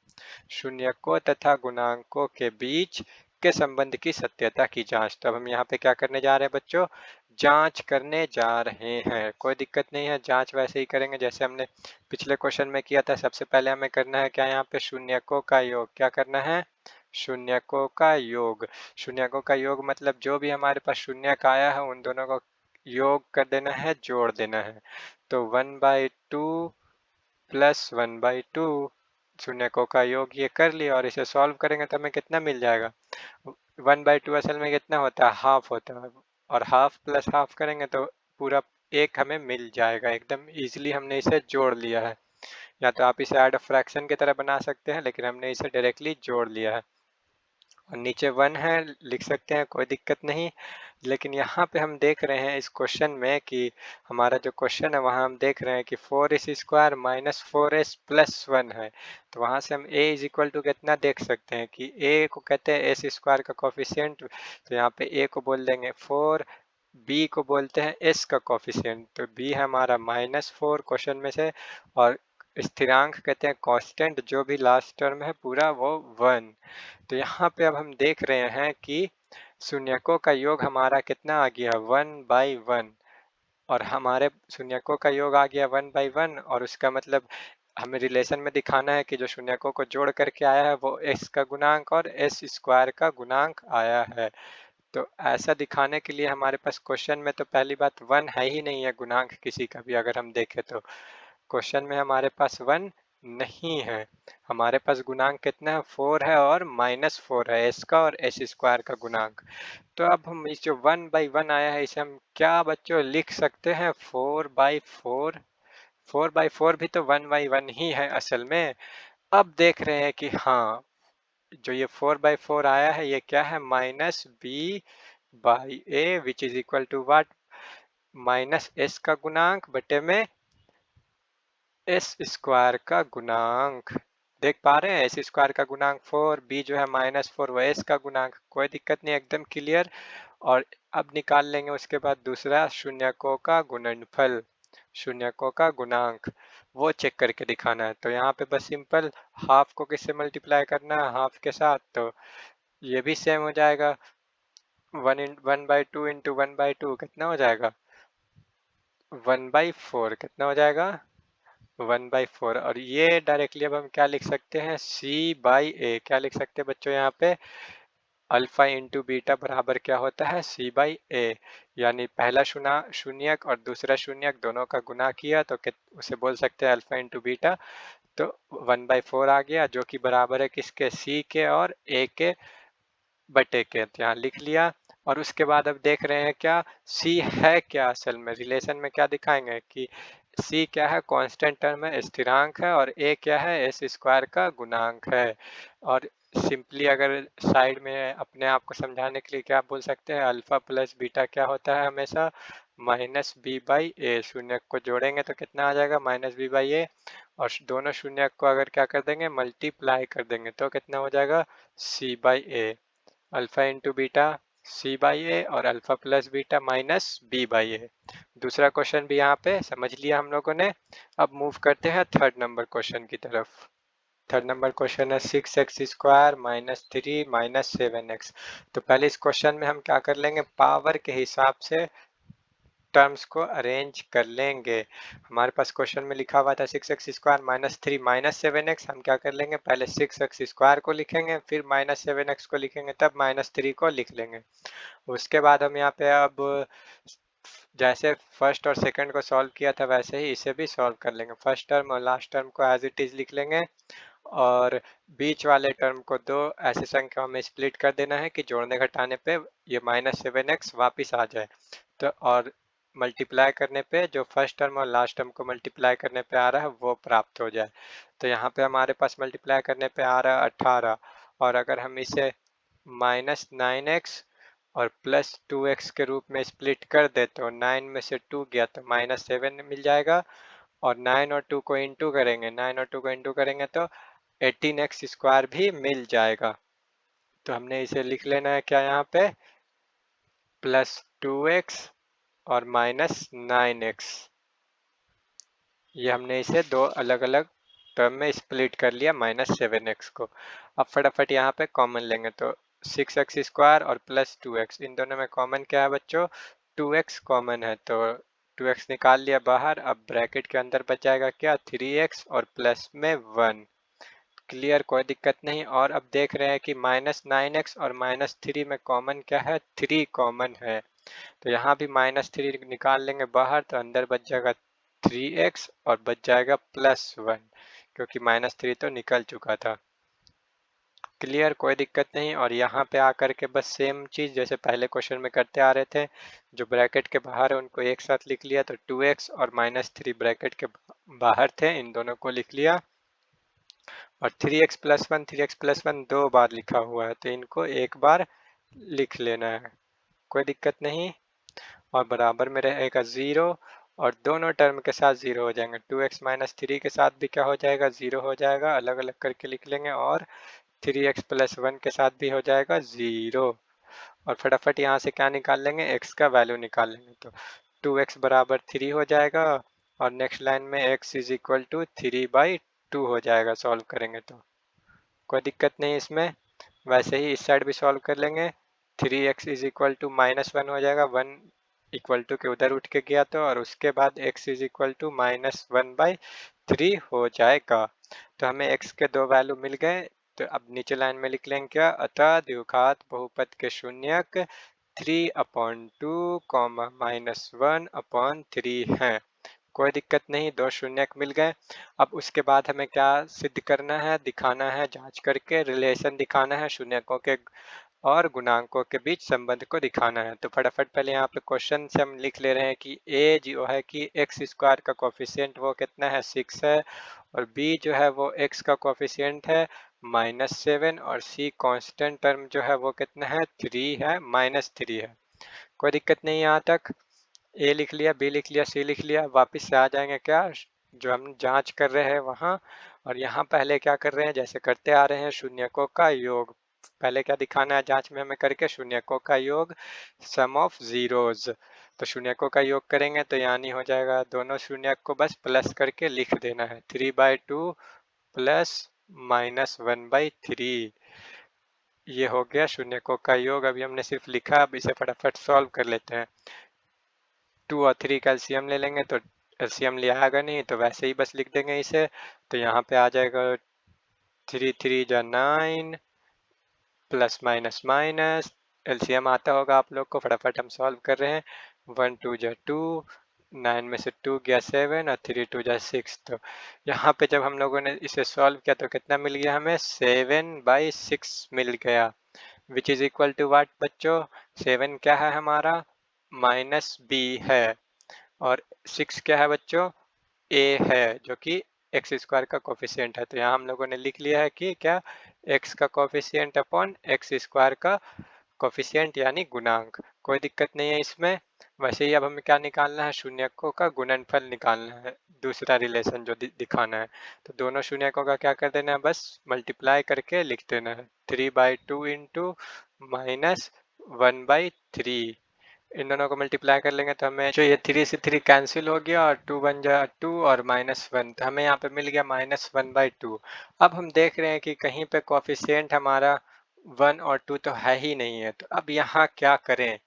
शून्यकों तथा गुणांकों के बीच के संबंध की सत्यता की जांच। तब हम यहाँ पे क्या करने जा रहे हैं बच्चों? जांच करने जा रहे हैं। कोई दिक्कत नहीं है, जांच वैसे ही करेंगे जैसे हमने पिछले क्वेश्चन में किया था। सबसे पहले हमें करना है क्या? यहाँ पे शून्यकों का योग। क्या करना है? शून्यकों का योग। शून्यकों का योग मतलब जो भी हमारे पास शून्यक आया है उन दोनों को योग कर देना है, जोड़ देना है। तो 1/2 प्लस 1/2, शून्यकों का योग ये कर लिया, और इसे सॉल्व करेंगे तो हमें कितना मिल जाएगा? 1/2 असल में कितना होता है? हाफ होता है, और हाफ प्लस हाफ करेंगे तो पूरा एक हमें मिल जाएगा। एकदम इजीली हमने इसे जोड़ लिया है। या तो आप इसे ऐड फ्रैक्शन की तरह बना सकते हैं, लेकिन हमने इसे डायरेक्टली जोड़ लिया है। और नीचे 1 है, लिख सकते हैं, कोई दिक्कत नहीं। लेकिन यहाँ पे हम देख रहे हैं इस क्वेश्चन में कि हमारा जो क्वेश्चन है वहाँ हम देख रहे हैं कि 4s square minus 4s plus 1 है। तो वहाँ से हम a इज इक्वल टू कितना देख सकते हैं कि a को कहते हैं s स्क्वायर का कोफिशिएंट। तो यहाँ पे a को बोल देंगे 4, b को बोलते हैं s का कोफिशिएंट। तो b है हमारा -4 क्वेश्चन में से, और स्थिरांक कहते हैं कांस्टेंट, जो भी लास्ट टर्म है पूरा वो 1। तो यहाँ पे अब हम देख रहे हैं कि शून्यकों का योग हमारा कितना आ गया, 1/1। और हमारे शून्यकों का योग आ गया 1/1, और उसका मतलब हमें रिलेशन में दिखाना है कि जो शून्यकों को जोड़ करके आया है वो s का गुणांक और s स्क्वायर का गुणांक आया है। तो ऐसा दिखाने के लिए हमारे पास क्वेश्चन में तो पहली बात 1 है ही नहीं है गुणांक किसी का भी, अगर हम देखें तो क्वेश्चन में हमारे पास 1 नहीं है। हमारे पास गुणांक कितना है, 4 है और -4 है s का और s स्क्वायर का गुणांक। तो अब हम इस जो 1/1 आया है इसे हम क्या बच्चों लिख सकते हैं, 4/4। 4/4 भी तो 1/1 ही है असल में। अब देख रहे हैं कि हाँ, जो ये 4/4 आया है ये क्या है, -b/a which is equal to what, -s का गुणांक बटे में एस स्क्वायर का गुणांक। देख पा रहे हैं, एस स्क्वायर का गुणांक 4, बी जो है -4 वो एस का गुणांक, कोई दिक्कत नहीं, एकदम क्लियर। और अब निकाल लेंगे उसके बाद दूसरा शून्यकों का गुणनफल, शून्यकों का गुणांक, वो चेक करके दिखाना है। तो यहाँ पे बस सिंपल हाफ को किससे मल्टीप्लाई करना है, हाफ के साथ, तो ये भी सेम हो जाएगा, 1/2 इंटू 1/2 कितना हो जाएगा, 1/4 कितना हो जाएगा, 1/4। और ये डायरेक्टली अब हम क्या लिख सकते हैं, c/a, क्या लिख सकते हैं बच्चों यहाँ पे, अल्फा इंटू बीटा बराबर क्या होता है, c/a। यानी पहला शून्यक और दूसरा शून्यक दोनों का गुना किया तो उसे बोल सकते हैं अल्फा इंटू बीटा। तो 1/4 आ गया जो कि बराबर है किसके, c के और a के बटे के, तो यहाँ लिख लिया। और उसके बाद अब देख रहे हैं क्या c है क्या, असल में रिलेशन में क्या दिखाएंगे कि c क्या है, कांस्टेंट टर्म है, स्थिरांक है, और a क्या है, एस स्क्वायर का गुणांक है। और सिंपली अगर साइड में अपने आप को समझाने के लिए क्या बोल सकते हैं, अल्फा प्लस बीटा क्या होता है हमेशा, -b/a। शून्य को जोड़ेंगे तो कितना आ जाएगा, -b/a, और दोनों शून्य को अगर क्या कर देंगे, मल्टीप्लाई कर देंगे तो कितना हो जाएगा, c/a। Alpha into beta c/a और अल्फा प्लस बीटा -b/a। दूसरा क्वेश्चन भी यहाँ पे समझ लिया हम लोगों ने। अब मूव करते हैं थर्ड नंबर क्वेश्चन की तरफ। थर्ड नंबर क्वेश्चन है 6x² -3 -7x। तो पहले इस क्वेश्चन में हम क्या कर लेंगे, पावर के हिसाब से टर्म्स को अरेंज कर लेंगे। हमारे पास क्वेश्चन में लिखा हुआ था 6x² -3 -7x, हम क्या कर लेंगे, पहले 6x² को लिखेंगे, फिर -7x को लिखेंगे, तब -3 को लिख लेंगे। उसके बाद हम यहाँ पे अब जैसे फर्स्ट और सेकंड को सॉल्व किया था वैसे ही इसे भी सॉल्व कर लेंगे। फर्स्ट टर्म और लास्ट टर्म को एज इट इज लिख लेंगे, और बीच वाले टर्म को दो ऐसे संख्याओं में स्प्लिट कर देना है कि जोड़ने घटाने पे ये -7x वापिस आ जाए। तो और मल्टीप्लाई करने पे जो फर्स्ट टर्म और लास्ट टर्म को मल्टीप्लाई करने पे आ रहा है वो प्राप्त हो जाए। तो यहाँ पे हमारे पास मल्टीप्लाई करने पे आ रहा है 18, और अगर हम इसे -9x और +2x के रूप में स्प्लिट कर दे तो 9 में से 2 गया तो -7 मिल जाएगा, और 9 और 2 को इंटू करेंगे, 9 और 2 को इंटू करेंगे तो 18x² भी मिल जाएगा। तो हमने इसे लिख लेना है क्या यहाँ पे, +2x और -9x। ये हमने इसे दो अलग अलग टर्म में स्प्लिट कर लिया -7x को। अब फटाफट यहाँ पे कॉमन लेंगे तो 6x² और +2x, इन दोनों में कॉमन क्या है बच्चों, 2x कॉमन है, तो 2x निकाल लिया बाहर। अब ब्रैकेट के अंदर बच जाएगा क्या, 3x और प्लस में 1। क्लियर, कोई दिक्कत नहीं। और अब देख रहे हैं कि -9x और -3 में कॉमन क्या है, 3 कॉमन है, तो यहाँ भी -3 निकाल लेंगे बाहर तो अंदर बच जाएगा 3x और बच जाएगा +1, क्योंकि -3 तो निकल चुका था। क्लियर, कोई दिक्कत नहीं। और यहाँ पे आकर के बस सेम चीज़ जैसे पहले क्वेश्चन में करते आ रहे थे, जो ब्रैकेट के बाहर है उनको एक साथ लिख लिया, तो 2x और -3 ब्रैकेट के बाहर थे, इन दोनों को लिख लिया। और 3x+1 दो बार लिखा हुआ है तो इनको एक बार लिख लेना है, कोई दिक्कत नहीं। और बराबर में रहेगा 0, और दोनों टर्म के साथ 0 हो जाएंगे, 2x -3 के साथ भी क्या हो जाएगा, 0 हो जाएगा, अलग अलग करके लिख लेंगे। और 3x+1 के साथ भी हो जाएगा 0। और फटाफट यहाँ से क्या निकाल लेंगे, x का वैल्यू निकाल लेंगे, तो 2x बराबर 3 हो जाएगा, और नेक्स्ट लाइन में x इज इक्वल टू 3/2 हो जाएगा सॉल्व करेंगे तो, कोई दिक्कत नहीं इसमें। वैसे ही इस साइड भी सॉल्व कर लेंगे, 3x इज इक्वल टू -1 हो जाएगा, 1 इक्वल टू के उधर उठ के गया तो, और उसके बाद x इज इक्वल टू -1/3 हो जाएगा। तो हमें x के दो वैल्यू मिल गए। तो अब नीचे लाइन में लिख लेंगे क्या, अतः द्विघात बहुपद के शून्यक 3/2 -1/3 हैं। कोई दिक्कत नहीं, दो शून्यक मिल गए। अब उसके बाद हमें क्या सिद्ध करना है, दिखाना है, जांच करके रिलेशन दिखाना है शून्यकों के और गुणांकों के बीच संबंध को दिखाना है। तो फटाफट पहले यहाँ पे क्वेश्चन से हम लिख ले रहे हैं कि a जो है कि एक्स स्क्वायर का कोफिशिएंट वो कितना है, 6 है, और b जो है वो x का कोफिशिएंट है -7, और c कांस्टेंट टर्म जो है वो कितना है, 3 है, -3 है। कोई दिक्कत नहीं यहाँ तक। ए लिख लिया, बी लिख लिया, सी लिख लिया। वापस से आ जाएंगे क्या, जो हम जांच कर रहे हैं वहाँ, और यहाँ पहले क्या कर रहे हैं, जैसे करते आ रहे हैं, शून्यकों का योग। पहले क्या दिखाना है जांच में हमें करके, शून्यकों का योग सम ऑफ जीरोज। तो शून्यकों का योग करेंगे तो यानी हो जाएगा, दोनों शून्यक को बस प्लस करके लिख देना है, 3/2 प्लस -1/3। ये हो गया शून्यकों का योग। अभी हमने सिर्फ लिखा, अब इसे फटाफट सॉल्व कर लेते हैं। 2 और 3 का एलसीएम ले लेंगे, तो एलसीएम लिया आएगा नहीं, तो वैसे ही बस लिख देंगे इसे। तो यहाँ पे आ जाएगा 3 3 जा 9 प्लस माइनस माइनस, एलसीएम आता होगा आप लोग को, फटाफट हम सॉल्व कर रहे हैं। 1 2 जा 2, 9 में से 2 गया 7, और 3 2 जा 6। तो यहाँ पे जब हम लोगों ने इसे सॉल्व किया तो कितना मिल गया हमें, 7/6 मिल गया, विच इज इक्वल टू वाट बच्चों, 7 क्या है हमारा, -b है, और 6 क्या है बच्चों, a है, जो कि एक्स स्क्वायर का कोफिशिएंट है। तो यहाँ हम लोगों ने लिख लिया है कि क्या, x का कोफिशिएंट अपॉन एक्स स्क्वायर का कोफिशिएंट यानी गुणांक। कोई दिक्कत नहीं है इसमें। वैसे ही अब हमें क्या निकालना है, शून्यकों का गुणनफल निकालना है, दूसरा रिलेशन जो दिखाना है। तो दोनों शून्यकों का क्या कर देना है, बस मल्टीप्लाई करके लिख देना है, 3/2 इंटू -1/3। इन दोनों को मल्टीप्लाई कर लेंगे तो हमें जो ये 3 से 3 कैंसिल हो गया, और 2 बन जाए 2 और -1, तो हमें यहाँ पे मिल गया -1/2। अब हम देख रहे हैं कि कहीं पे कोफिशिएंट हमारा 1 और 2 तो है ही नहीं है, तो अब यहाँ क्या करें।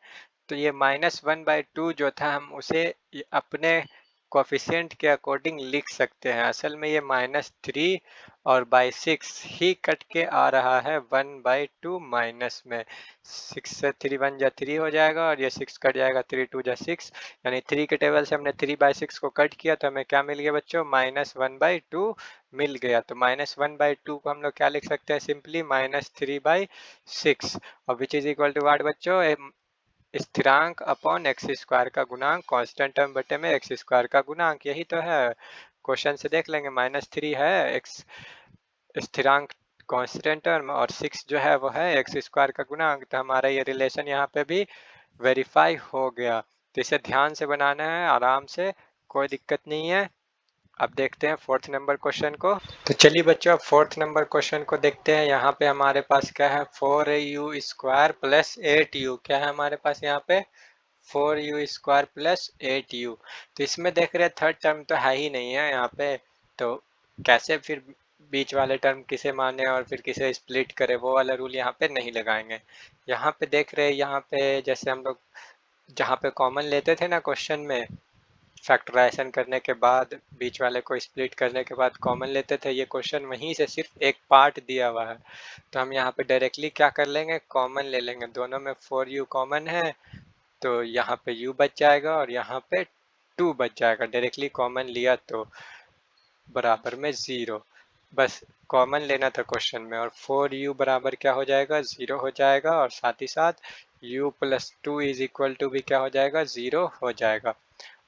तो ये -1/2 जो था, हम उसे अपने कोफिशिएंट के अकॉर्डिंग लिख सकते हैं। असल में ये -3 और /6 ही कट के आ रहा है 1/2 माइनस में। 6 से 3 1 जा 3 हो जाएगा, और ये 6 कट जाएगा, 3 2 जा 6, यानी 3 के टेबल से हमने 3/6 को कट किया, तो हमें क्या मिल गया बच्चों, -1/2 मिल गया। तो -1/2 को हम लोग क्या लिख सकते हैं, सिंपली -3/6, और विच इज इक्वल टू वाट बच्चों, स्थिरांक अपॉन एक्स स्क्वायर का गुणांक, कांस्टेंट टर्म बटे में एक्स स्क्वायर का गुणांक, यही तो है। क्वेश्चन से देख लेंगे, -3 है एक्स स्थिरांक कांस्टेंट टर्म, और 6 जो है वो है एक्स स्क्वायर का गुणांक। तो हमारा ये रिलेशन यहाँ पे भी वेरीफाई हो गया। तो इसे ध्यान से बनाना है, आराम से, कोई दिक्कत नहीं है। अब देखते हैं फोर्थ नंबर क्वेश्चन को। तो चलिए बच्चों, अब फोर्थ नंबर क्वेश्चन को देखते हैं। यहाँ पे हमारे पास क्या है, 4u² प्लस 8u, क्या है हमारे पास यहाँ पे, 4u² प्लस 8u। तो इसमें देख रहे हैं थर्ड टर्म तो है ही नहीं है यहाँ पे, तो कैसे फिर बीच वाले टर्म किसे माने और फिर किसे स्प्लिट करे, वो वाला रूल यहाँ पे नहीं लगाएंगे। यहाँ पे देख रहे हैं, यहाँ पे जैसे हम लोग जहाँ पे कॉमन लेते थे ना क्वेश्चन में, फैक्टराइजेशन करने के बाद, बीच वाले को स्प्लिट करने के बाद कॉमन लेते थे, ये क्वेश्चन वहीं से सिर्फ एक पार्ट दिया हुआ है। तो हम यहाँ पे डायरेक्टली क्या कर लेंगे, कॉमन ले लेंगे। दोनों में 4u कॉमन है, तो यहाँ पे u बच जाएगा और यहाँ पे 2 बच जाएगा, डायरेक्टली कॉमन लिया तो बराबर में 0। बस कॉमन लेना था क्वेश्चन में, और 4u बराबर क्या हो जाएगा, 0 हो जाएगा, और साथ ही साथ u plus 2 is equal to भी क्या हो जाएगा, 0 हो जाएगा।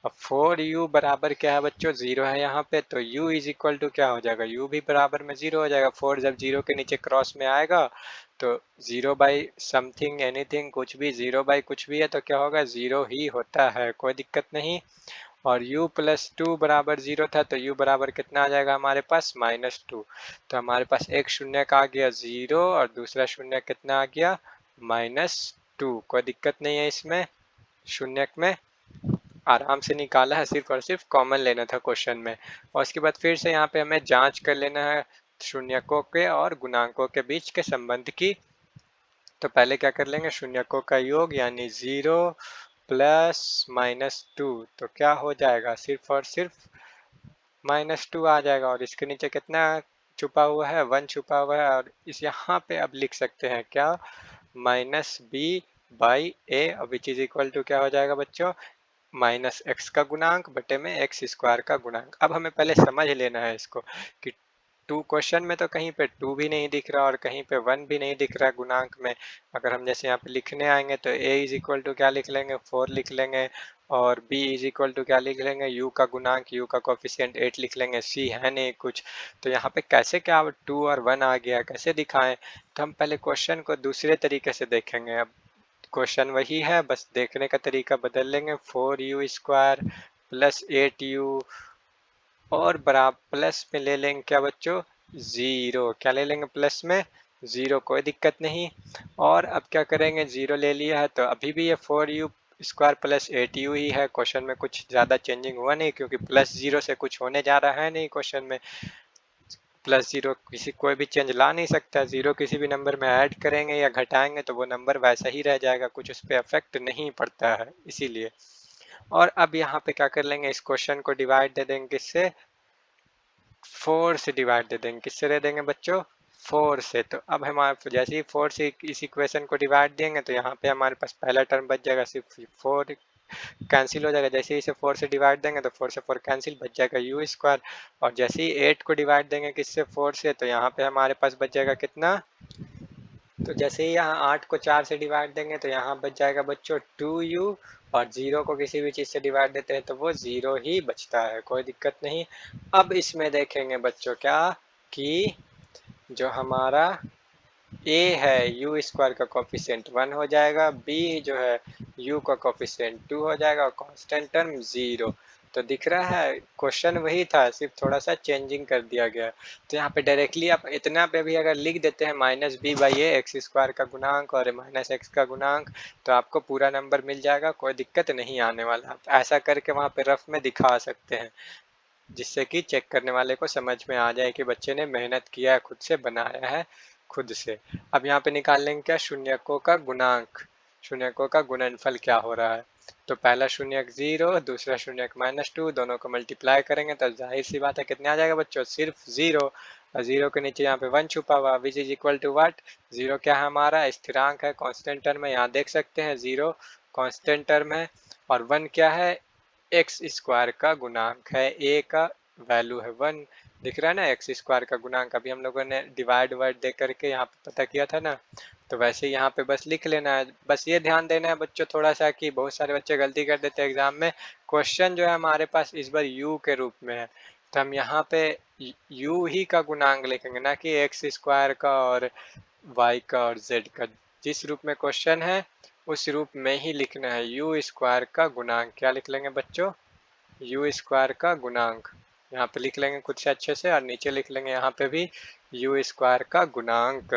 अब 4u बराबर क्या है बच्चों, 0 है यहाँ पे, तो u इज इक्वल टू क्या हो जाएगा, u भी बराबर में 0 हो जाएगा। 4 जब 0 के नीचे क्रॉस में आएगा तो 0 बाई समथिंग एनीथिंग, कुछ भी 0 बाई कुछ भी है तो क्या होगा, 0 ही होता है, कोई दिक्कत नहीं। और u प्लस 2 बराबर 0 था, तो u बराबर कितना आ जाएगा हमारे पास, -2। तो हमारे पास एक शून्य का आ गया 0, और दूसरा शून्य कितना आ गया, -2। कोई दिक्कत नहीं है इसमें शून्यक में। आराम से निकाला है, सिर्फ और सिर्फ कॉमन लेना था क्वेश्चन में। और उसके बाद फिर से यहाँ पे हमें जांच कर लेना है शून्यकों के और गुणांकों के बीच के संबंध की। तो पहले क्या कर लेंगे, शून्यकों का योग यानी 0 प्लस -2, तो क्या हो जाएगा, सिर्फ और सिर्फ -2 आ जाएगा। और इसके नीचे कितना छुपा हुआ है, 1 छुपा हुआ है। और इस यहाँ पे अब लिख सकते हैं क्या, -b/a, which is equal to क्या हो जाएगा बच्चों, -x का गुणांक बटे में x² का गुणांक। अब हमें पहले समझ लेना है इसको कि टू क्वेश्चन में तो कहीं पे 2 भी नहीं दिख रहा और कहीं पे 1 भी नहीं दिख रहा गुणांक में। अगर हम जैसे यहाँ पे लिखने आएंगे तो a इज इक्वल टू क्या लिख लेंगे, 4 लिख लेंगे। और b इज इक्वल टू क्या लिख लेंगे, u का गुणांक, u का कोफिशिएंट 8 लिख लेंगे। c है नहीं कुछ, तो यहाँ पे कैसे क्या 2 और 1 आ गया, कैसे दिखाएं। तो हम पहले क्वेश्चन को दूसरे तरीके से देखेंगे। अब क्वेश्चन वही है, बस देखने का तरीका बदल लेंगे। 4u² प्लस 8u और बराबर प्लस में ले लेंगे क्या बच्चों, 0। क्या ले लेंगे प्लस में, 0, कोई दिक्कत नहीं। और अब क्या करेंगे, 0 ले लिया है तो अभी भी ये 4u² प्लस 8u ही है। क्वेश्चन में कुछ ज़्यादा चेंजिंग हुआ नहीं, क्योंकि प्लस 0 से कुछ होने जा रहा है नहीं क्वेश्चन में। प्लस 0 किसी कोई भी चेंज ला नहीं सकता, 0 किसी भी नंबर में ऐड करेंगे या घटाएंगे तो वो नंबर वैसा ही रह जाएगा, कुछ उस पर इफेक्ट नहीं पड़ता है इसीलिए। और अब यहाँ पे क्या कर लेंगे, इस क्वेश्चन को डिवाइड दे देंगे किससे, 4 से डिवाइड दे देंगे। किससे दे देंगे बच्चों, 4 से। तो अब हमारे जैसे ही 4 से इस इक्वेशन को डिवाइड देंगे तो यहाँ पे हमारे पास पहला टर्म बच जाएगा, सिर्फ 4 कैंसिल हो जाएगा। जैसे ही इसे 4 से डिवाइड देंगे तो 4 से 4 कैंसिल, बच जाएगा u²। और जैसे ही 8 को डिवाइड देंगे किससे, 4 से, तो यहाँ पे हमारे पास बच जाएगा कितना, तो जैसे ही यहाँ 8 को 4 से डिवाइड देंगे तो यहाँ बच जाएगा बच्चों 2u। और 0 को किसी भी चीज़ से डिवाइड देते हैं तो वो 0 ही बचता है, कोई दिक्कत नहीं। अब इसमें देखेंगे बच्चों क्या, कि जो हमारा a है u² का कोफिशिएंट 1 हो जाएगा, b जो है u का कोफिशिएंट 2 हो जाएगा और कांस्टेंट टर्म 0। तो दिख रहा है क्वेश्चन वही था, सिर्फ थोड़ा सा चेंजिंग कर दिया गया। तो यहाँ पे डायरेक्टली आप इतना पे भी अगर लिख देते हैं -b/a x² का गुणांक और -x का गुणांक, तो आपको पूरा नंबर मिल जाएगा, कोई दिक्कत नहीं आने वाला। आप ऐसा करके वहाँ पे रफ में दिखा सकते हैं, जिससे कि चेक करने वाले को समझ में आ जाए कि बच्चे ने मेहनत किया है, खुद से बनाया है खुद से। अब यहाँ पे निकाल लेंगे क्या, शून्यकों का गुणांक, शून्यकों का गुणनफल क्या हो रहा है। तो पहला शून्यक 0, दूसरा शून्यक -2, दोनों को मल्टीप्लाई करेंगे तो जाहिर सी बात है कितने आ जाएगा बच्चों, सिर्फ 0। और 0 के नीचे यहाँ पे 1 छुपा हुआ, which is equal to what, 0 क्या है हमारा, स्थिरांक है, कांस्टेंट टर्म है। यहाँ देख सकते हैं 0 कांस्टेंट टर्म है और 1 क्या है, x² का गुणांक है, a का वैल्यू है 1। दिख रहा है ना x² का गुणांक, अभी हम लोगों ने डिवाइड वर्ड दे करके यहाँ पे पता किया था ना। तो वैसे यहाँ पे बस लिख लेना है। बस ये ध्यान देना है बच्चों थोड़ा सा, कि बहुत सारे बच्चे गलती कर देते हैं एग्जाम में। क्वेश्चन जो है हमारे पास इस बार u के रूप में है, तो हम यहाँ पे u ही का गुणांक लिखेंगे, ना कि x² का और y का और z का। जिस रूप में क्वेश्चन है उस रूप में ही लिखना है, u² का गुणांक। क्या लिख लेंगे बच्चों, u² का गुणांक। यहाँ पे लिख लेंगे खुद से अच्छे से, और नीचे लिख लेंगे यहाँ पे भी u² का गुणांक।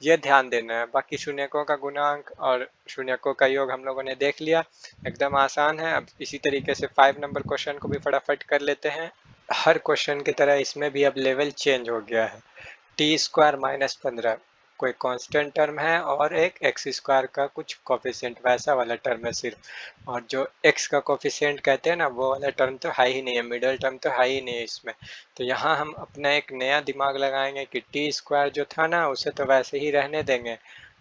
ये ध्यान देना है। बाकी शून्यकों का गुणांक और शून्यकों का योग हम लोगों ने देख लिया, एकदम आसान है। अब इसी तरीके से 5 नंबर क्वेश्चन को भी फटाफट कर लेते हैं। हर क्वेश्चन की तरह इसमें भी अब लेवल चेंज हो गया है। t² - 15 कोई कांस्टेंट टर्म है और एक x² का कुछ कोफिशिएंट वैसा वाला टर्म है सिर्फ। और जो x का कोफिशिएंट कहते हैं ना, वो वाला टर्म तो है ही नहीं है, मिडल टर्म तो है ही नहीं है इसमें। तो यहाँ हम अपना एक नया दिमाग लगाएंगे कि t² जो था ना उसे तो वैसे ही रहने देंगे।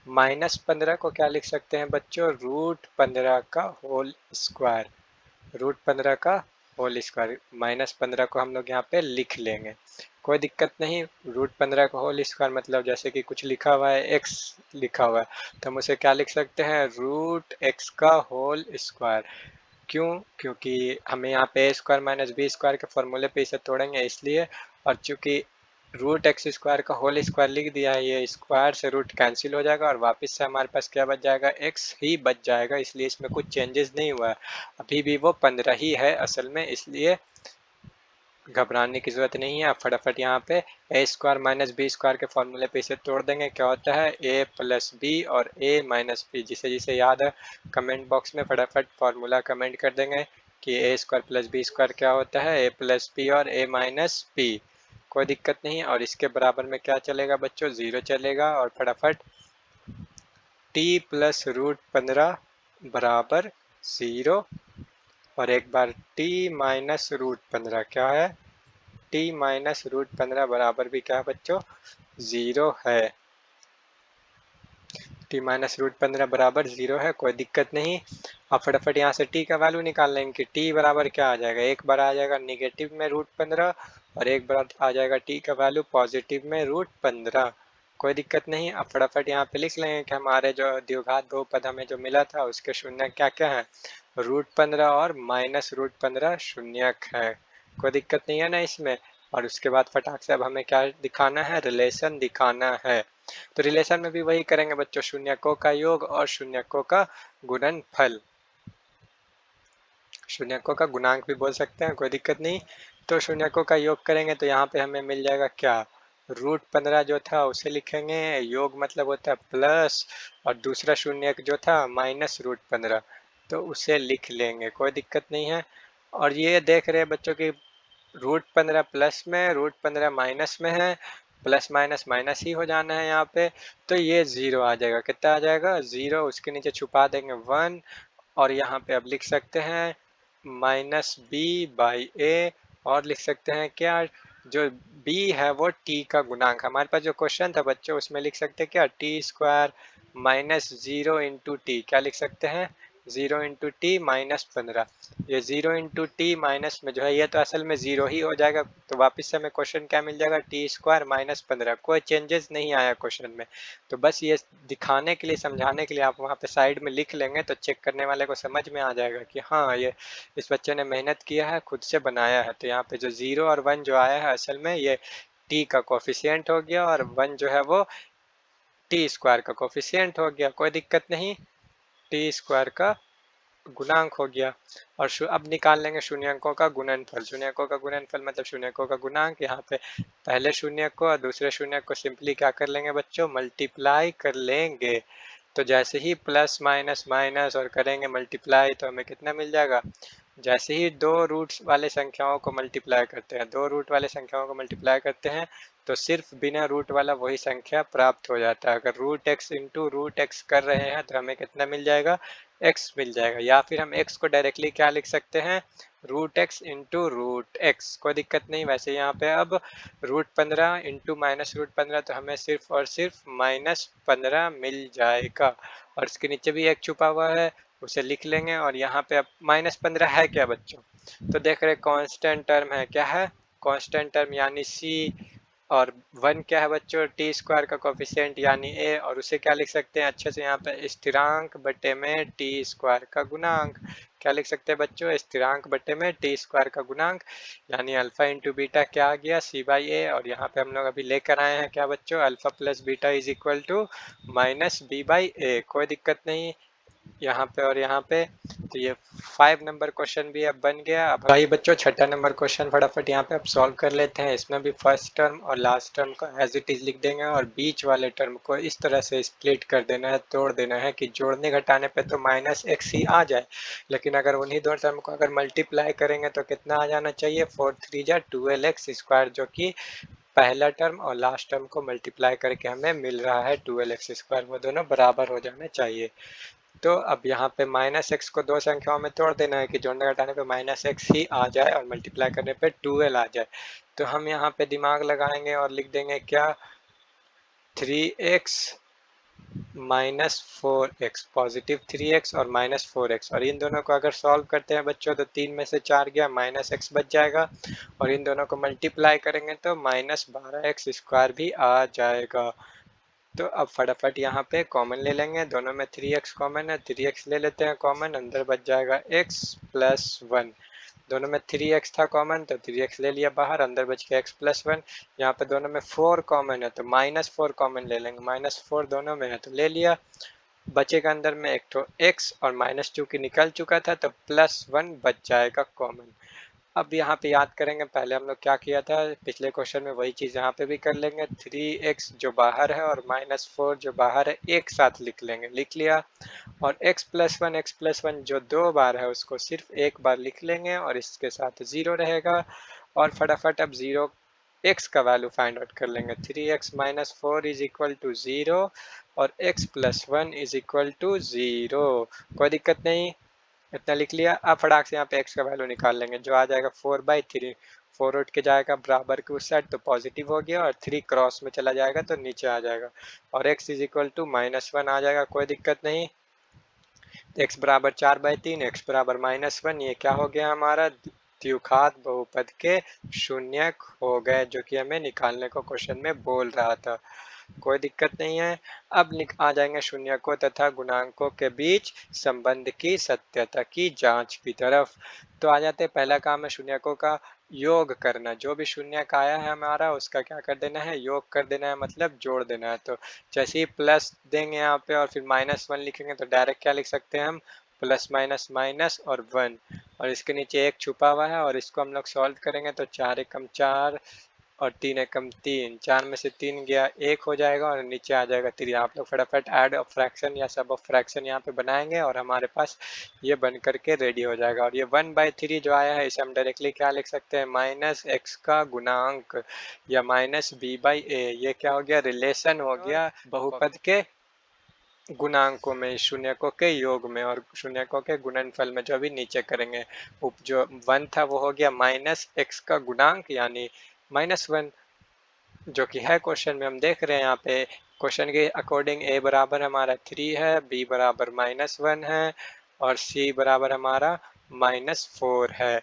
-15 को क्या लिख सकते हैं बच्चों, √15 का होल स्क्वायर, √15 का होल स्क्वायर। -15 को हम लोग यहाँ पे लिख लेंगे, कोई दिक्कत नहीं। √15 का होल स्क्वायर मतलब जैसे कि कुछ लिखा हुआ है, x लिखा हुआ है, तो हम उसे क्या लिख सकते हैं, √x का होल स्क्वायर। क्यों, क्योंकि हमें यहाँ पे a² - b² के फॉर्मूले पे इसे तोड़ेंगे इसलिए। और चूंकि √x² का होल स्क्वायर लिख दिया है, ये स्क्वायर से रूट कैंसिल हो जाएगा और वापस से हमारे पास क्या बच जाएगा, x ही बच जाएगा। इसलिए इसमें कुछ चेंजेस नहीं हुआ है, अभी भी वो 15 ही है असल में, इसलिए घबराने की जरूरत नहीं है। आप फटाफट यहाँ पे a² - b² के फॉर्मूले पे इसे तोड़ देंगे, क्या होता है a + b और a - b। जिसे जिसे याद है कमेंट बॉक्स में फटाफट फॉर्मूला कमेंट कर देंगे। कि ए स्क्वायर प्लस बी स्क्वायर क्या होता है, ए प्लस बी और ए माइनस बी। कोई दिक्कत नहीं। और इसके बराबर में क्या चलेगा बच्चों, 0 चलेगा। और फटाफट t प्लस रूट 15 बराबर 0। और एक बार t माइनस रूट 15 क्या है, t माइनस रूट 15 बराबर भी क्या है बच्चों, 0 है। t माइनस रूट 15 बराबर 0 है, कोई दिक्कत नहीं। अब फटाफट यहाँ से t का वैल्यू निकाल लेंगे कि t बराबर क्या आ जाएगा, एक बार आ जाएगा निगेटिव में रूट 15 और एक बार आ जाएगा t का वैल्यू पॉजिटिव में रूट 15। कोई दिक्कत नहीं। अब फटाफट यहाँ पे लिख लेंगे कि हमारे जो द्विघात बहुपद हमें जो मिला था उसके शून्य क्या क्या है, रूट 15 और माइनस रूट 15 शून्यक है। कोई दिक्कत नहीं है ना इसमें। और उसके बाद फटाक से अब हमें क्या दिखाना है, रिलेशन दिखाना है। तो रिलेशन में भी वही करेंगे बच्चों, शून्यकों का योग और शून्यकों का गुणनफल। शून्यकों का गुणांक भी बोल सकते हैं, कोई दिक्कत नहीं। तो शून्यकों का योग करेंगे तो यहाँ पे हमें मिल जाएगा क्या, रूट 15 जो था उसे लिखेंगे, योग मतलब होता है प्लस, और दूसरा शून्यक जो था माइनस रूट 15, तो उसे लिख लेंगे, कोई दिक्कत नहीं है। और ये देख रहे हैं बच्चों की रूट 15 प्लस में, रूट 15 माइनस में है, प्लस माइनस माइनस ही हो जाना है यहाँ पे। तो ये 0 आ जाएगा, कितना आ जाएगा 0, उसके नीचे छुपा देंगे 1। और यहाँ पे अब लिख सकते हैं माइनस बी बाई ए। और लिख सकते हैं क्या, जो b है वो t का गुणांक, हमारे पास जो क्वेश्चन था बच्चों उसमें लिख सकते हैं क्या, T square minus 0 into T, क्या लिख सकते हैं 0 इंटू टी माइनस 15। ये 0 इंटू टी माइनस में जो है ये तो असल में 0 ही हो जाएगा, तो वापस से हमें क्वेश्चन क्या मिल जाएगा, टी स्क्वायर माइनस 15, कोई चेंजेस नहीं आया क्वेश्चन में। तो बस ये दिखाने के लिए, समझाने के लिए आप वहाँ पे साइड में लिख लेंगे तो चेक करने वाले को समझ में आ जाएगा कि हाँ ये इस बच्चे ने मेहनत किया है, खुद से बनाया है। तो यहाँ पे जो 0 और 1 जो आया है असल में ये t का कोफिशिएंट हो गया, और 1 जो है वो टी स्क्वायर का कोफिशिएंट हो गया, कोई दिक्कत नहीं, टी स्क्वायर का गुणांक हो गया। और अब निकाल लेंगे शून्यकों का गुणनफल। शून्यकों का गुणनफल मतलब शून्यकों का गुणांक। यहाँ पे पहले शून्यक को और दूसरे शून्यक को सिंपली क्या कर लेंगे बच्चों, मल्टीप्लाई कर लेंगे। तो जैसे ही प्लस माइनस माइनस और करेंगे मल्टीप्लाई तो हमें कितना मिल जाएगा, जैसे ही दो रूट्स वाले संख्याओं को मल्टीप्लाई करते हैं, दो रूट वाले संख्याओं को मल्टीप्लाई करते हैं तो सिर्फ बिना रूट वाला वही संख्या प्राप्त हो जाता है। अगर root x into root x कर रहे हैं तो हमें कितना मिल जाएगा, एक्स मिल जाएगा। या फिर हम एक्स को डायरेक्टली क्या लिख सकते हैं, root x into root x, कोई दिक्कत नहीं। वैसे यहाँ पे अब रूट 15 इंटू माइनस रूट 15 तो हमें सिर्फ और सिर्फ माइनस 15 मिल जाएगा। और इसके नीचे भी एक छुपा हुआ है, उसे लिख लेंगे। और यहाँ पे अब माइनस 15 है क्या बच्चों, तो देख रहे कांस्टेंट टर्म है, क्या है कांस्टेंट टर्म यानी c। और 1 क्या है बच्चों, टी स्क्वायर का कोफिशिएंट यानी a, और उसे क्या लिख सकते हैं अच्छे से यहाँ पे, स्थिरांक बटे में टी स्क्वायर का गुणांक। क्या लिख सकते हैं बच्चों, स्थिरांक बटे में टी स्क्वायर का गुणांक, यानी अल्फा इंटू बीटा क्या आ गया, c बाई ए। और यहाँ पे हम लोग अभी लेकर आए हैं क्या बच्चों, alpha plus beta is equal to minus B by A, कोई दिक्कत नहीं यहाँ पे और यहाँ पे। तो ये 5 नंबर क्वेश्चन भी अब बन गया। अब भाई बच्चों छठा नंबर क्वेश्चन फटाफट यहाँ पे अब सॉल्व कर लेते हैं। इसमें भी फर्स्ट टर्म और लास्ट टर्म को एज इट इज लिख देंगे और बीच वाले टर्म को इस तरह से स्प्लिट कर देना है, तोड़ देना है कि जोड़ने घटाने पे तो माइनस एक्स ही आ जाए, लेकिन अगर उन्हीं दो टर्म को अगर मल्टीप्लाई करेंगे तो कितना आ जाना चाहिए, 4 3 जा 12x स्क्वायर, जो कि पहला टर्म और लास्ट टर्म को मल्टीप्लाई करके हमें मिल रहा है 12x स्क्वायर, वो दोनों बराबर हो जाने चाहिए। तो अब यहाँ पे माइनस एक्स को दो संख्याओं में तोड़ देना है कि जोड़ने घटाने पे माइनस एक्स ही आ जाए और मल्टीप्लाई करने पे 12 आ जाए। तो हम यहाँ पे दिमाग लगाएंगे और लिख देंगे क्या, 3x minus 4x, positive 3x और माइनस 4x। और इन दोनों को अगर सॉल्व करते हैं बच्चों तो 3 में से 4 गया, माइनस एक्स बच जाएगा। और इन दोनों को मल्टीप्लाई करेंगे तो माइनस 12x स्क्वायर भी आ जाएगा। तो अब फटाफट यहाँ पे कॉमन ले लेंगे, दोनों में 3x कॉमन है, 3x ले लेते हैं कॉमन, अंदर बच जाएगा x प्लस 1। दोनों में 3x था कॉमन तो 3x ले लिया बाहर, अंदर बच गया x प्लस 1। यहाँ पे दोनों में 4 कॉमन है तो माइनस 4 कॉमन ले लेंगे, माइनस 4 दोनों में है तो ले लिया। बचेगा अंदर में एक तो x, और माइनस चूंकि निकल चुका था तो प्लस 1 बच जाएगा कॉमन। अब यहाँ पे याद करेंगे पहले हम लोग क्या किया था पिछले क्वेश्चन में, वही चीज़ यहाँ पे भी कर लेंगे। 3x जो बाहर है और -4 जो बाहर है एक साथ लिख लेंगे, लिख लिया। और x+1 जो 2 बार है उसको सिर्फ एक बार लिख लेंगे और इसके साथ 0 रहेगा। और फटाफट अब 0 x का वैल्यू फाइंड आउट कर लेंगे। 3x-4 इज इक्वल टू 0 और x+1 इज इक्वल टू 0। कोई दिक्कत नहीं, इतना लिख लिया। अब फटाक से यहाँ पे x का वैल्यू निकाल लेंगे, जो आ जाएगा 4/3। 4 उठ के जाएगा बराबर के उस साइड तो पॉजिटिव हो गया, और 3 क्रॉस में चला जाएगा तो नीचे आ जाएगा, और x इज इक्वल टू -1 आ जाएगा। कोई दिक्कत नहीं। x बराबर 4/3, x बराबर -1, ये क्या हो गया हमारा द्विघात बहुपद के शून्यक हो गए, जो कि हमें निकालने को क्वेश्चन में बोल रहा था। कोई दिक्कत नहीं है। अब आ जाएंगे शून्यकों तथा गुणांकों के बीच संबंध की सत्यता की जांच की तरफ। तो आ जाते हैं, पहला काम है शून्यकों का योग करना। जो भी शून्यक आया है हमारा उसका क्या कर देना है, योग कर देना है, मतलब जोड़ देना है। तो जैसे ही प्लस देंगे यहाँ पे और फिर -1 लिखेंगे तो डायरेक्ट क्या लिख सकते हैं हम, प्लस माइनस माइनस और 1, और इसके नीचे एक छुपा हुआ है, और इसको हम लोग सॉल्व करेंगे तो 4 एकम 4 और 3 एकम 3, 4 में से 3 गया 1 हो जाएगा और नीचे आ जाएगा 3। आप लोग फटाफट ऐड ऑफ फ्रैक्शन या सब ऑफ फ्रैक्शन यहाँ पे बनाएंगे और हमारे पास ये बन करके रेडी हो जाएगा। और ये 1/3 जो आया है इसे हम डायरेक्टली क्या लिख सकते हैं, -x का गुणांक या -b/a। ये क्या हो गया, रिलेशन हो गया बहुपद के गुणांकों में, शून्यकों के योग में और शून्यकों के गुणनफल में, जो भी नीचे करेंगे। जो 1 था वो हो गया -x का गुणांक यानी -1, जो कि है क्वेश्चन में हम देख रहे हैं यहाँ पे क्वेश्चन के अकॉर्डिंग a बराबर हमारा 3 है, b बराबर -1 है और c बराबर हमारा -4 है।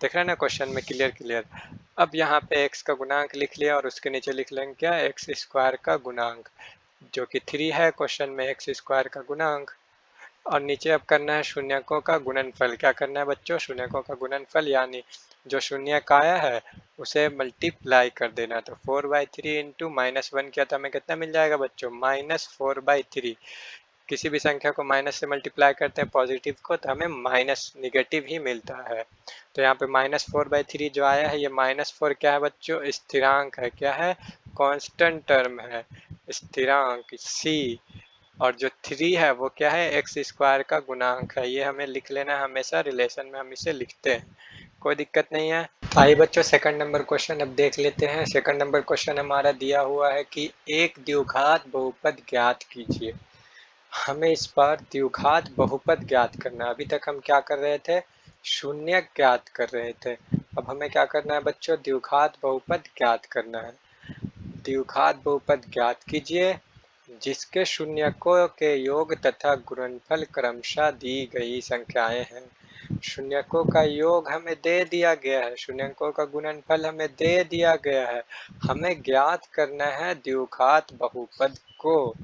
देख रहे हैं ना क्वेश्चन में, क्लियर क्लियर। अब यहाँ पे x का गुणांक लिख लिया और उसके नीचे लिख लेंगे क्या, x² का गुणांक, जो कि 3 है क्वेश्चन में, x² का गुणांक। और नीचे अब करना है शून्यकों का गुणनफल। क्या करना है बच्चों, शून्यकों का गुणनफल, यानी जो शून्यक आया है उसे मल्टीप्लाई कर देना। तो 4/3 इंटू -1 किया तो हमें कितना मिल जाएगा बच्चों, -4/3। किसी भी संख्या को माइनस से मल्टीप्लाई करते हैं पॉजिटिव को तो हमें माइनस नेगेटिव ही मिलता है। तो यहाँ पे -4/3 जो आया है, ये -4 क्या है बच्चों, स्थिरांक है। क्या है, कांस्टेंट टर्म है, स्थिरांक c। और जो 3 है वो क्या है, x² का गुणांक है। ये हमें लिख लेना, हमेशा रिलेशन में हम इसे लिखते हैं, कोई दिक्कत नहीं है। आइए बच्चों सेकंड नंबर क्वेश्चन अब देख लेते हैं। सेकंड नंबर क्वेश्चन हमारा दिया हुआ है कि एक द्विघात बहुपद ज्ञात कीजिए। हमें इस बार द्विघात बहुपद ज्ञात करना है। अभी तक हम क्या कर रहे थे, शून्यक ज्ञात कर रहे थे। अब हमें क्या करना है बच्चों, द्विघात बहुपद ज्ञात करना है। द्विघात बहुपद ज्ञात कीजिए जिसके शून्यकों के योग तथा गुणनफल क्रमशः दी गई संख्याएं हैं। शून्यकों का योग हमें दे दिया गया है, शून्यकों का गुणनफल हमें दे दिया गया है। हमें ज्ञात करना है द्विघात बहुपद को।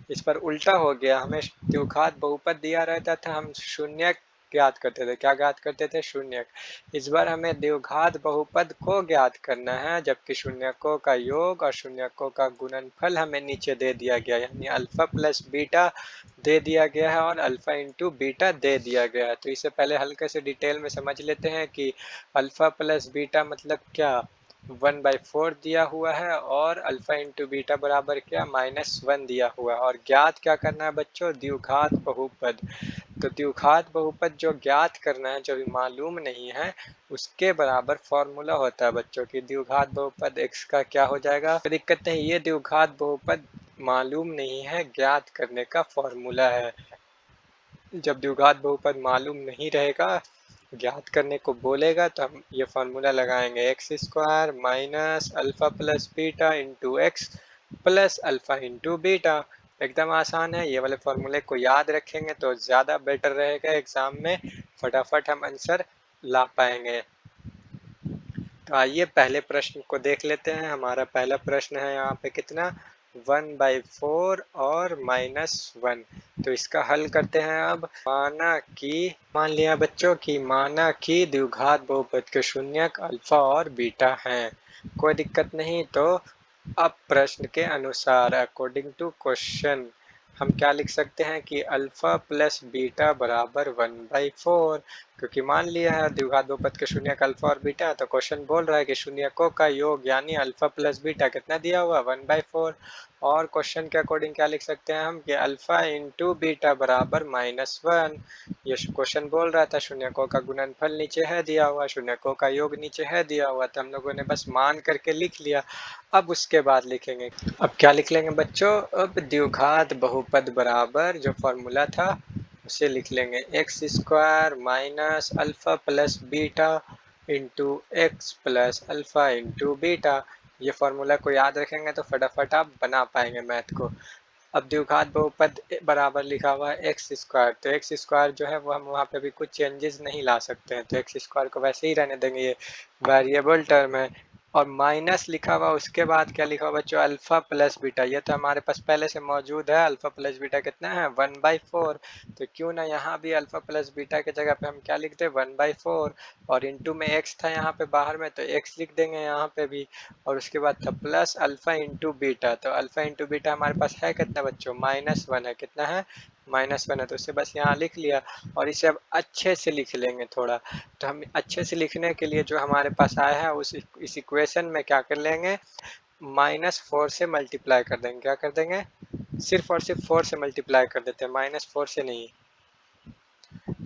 इस पर उल्टा हो गया, हमें द्विघात बहुपद दिया रहता था, हम शून्यक ज्ञात करते थे। क्या ज्ञात करते थे, शून्यक। इस बार हमें द्विघात बहुपद को ज्ञात करना है, जबकि शून्यकों का योग और शून्यकों का गुणनफल हमें नीचे दे दिया गया, यानी अल्फा प्लस बीटा दे दिया गया है और अल्फा इंटू बीटा दे दिया गया है। तो इसे पहले हल्के से डिटेल में समझ लेते हैं कि अल्फा प्लस बीटा मतलब क्या, 1/4 दिया हुआ है और अल्फा इंटू बीटा बराबर क्या, -1 दिया हुआ है। और ज्ञात क्या करना है बच्चों, द्विघात बहुपद। तो द्विघात बहुपद जो ज्ञात करना है, जो भी मालूम नहीं है, उसके बराबर फॉर्मूला होता है बच्चों की द्विघात बहुपद x का क्या हो जाएगा, कोई दिक्कत नहीं। ये द्विघात बहुपद मालूम नहीं है, ज्ञात करने का फॉर्मूला है। जब द्विघात बहुपद मालूम नहीं रहेगा, ज्ञात करने को बोलेगा, तो हम ये फॉर्मूला लगाएंगे, x² minus alpha plus beta into x plus alpha into beta. एकदम आसान है, ये वाले फॉर्मूले को याद रखेंगे तो ज़्यादा बेटर रहेगा, एग्जाम में फटाफट हम आंसर ला पाएंगे। तो आइए पहले प्रश्न को देख लेते हैं। हमारा पहला प्रश्न है यहाँ पे कितना, 1/4 और -1। तो इसका हल करते हैं। अब मान लिया बच्चों कि माना कि द्विघात बहुपद के शून्यक अल्फा और बीटा हैं, कोई दिक्कत नहीं। तो अब प्रश्न के अनुसार, अकॉर्डिंग टू क्वेश्चन, हम क्या लिख सकते हैं कि अल्फा प्लस बीटा बराबर 1/4, क्योंकि मान लिया है द्विघात बहुपद के शून्यक अल्फा और बीटा है, तो क्वेश्चन बोल रहा है कि शून्यकों का योग यानी अल्फा प्लस बीटा कितना दिया हुआ 1/4। और क्वेश्चन के अकॉर्डिंग क्या लिख सकते हैं हम कि अल्फा इंटू बीटा बराबर -1। ये क्वेश्चन बोल रहा था शून्यकों का गुणनफल नीचे है दिया हुआ, शून्यकों का योग नीचे है दिया हुआ, तो हम लोगों ने बस मान करके लिख लिया। अब उसके बाद लिखेंगे, अब क्या लिख लेंगे बच्चों, अब द्विघात बहुपद बराबर जो फॉर्मूला था उसे लिख लेंगे x square minus alpha plus beta into x plus alpha into beta. ये फॉर्मूला को याद रखेंगे तो फटाफट आप बना पाएंगे मैथ को। अब द्विघात बहुपद बराबर लिखा हुआ है एक्स स्क्वायर, तो एक्स स्क्वायर जो है वो हम वहाँ पे भी कुछ चेंजेस नहीं ला सकते हैं, तो एक्स स्क्वायर को वैसे ही रहने देंगे, ये वेरिएबल टर्म है। और माइनस लिखा हुआ, उसके बाद क्या लिखा हुआ बच्चों, अल्फा प्लस बीटा, ये तो हमारे पास पहले से मौजूद है। अल्फा प्लस बीटा कितना है 1/4, तो क्यों ना यहाँ भी अल्फा प्लस बीटा की जगह पे हम क्या लिखते हैं 1/4, और इंटू में एक्स था यहाँ पे बाहर में, तो एक्स लिख देंगे यहाँ पे भी। और उसके बाद था प्लस अल्फा इंटू बीटा, तो अल्फा इंटू बीटा हमारे पास है कितना बच्चों -1 है, कितना है -1 है, तो उसे बस यहाँ लिख लिया। और इसे अब अच्छे से लिख लेंगे थोड़ा, तो हम अच्छे से लिखने के लिए जो हमारे पास आया है इस इक्वेशन में क्या कर लेंगे, -4 से मल्टीप्लाई कर देंगे। क्या कर देंगे, सिर्फ और सिर्फ 4 से मल्टीप्लाई कर देते हैं, -4 से नहीं।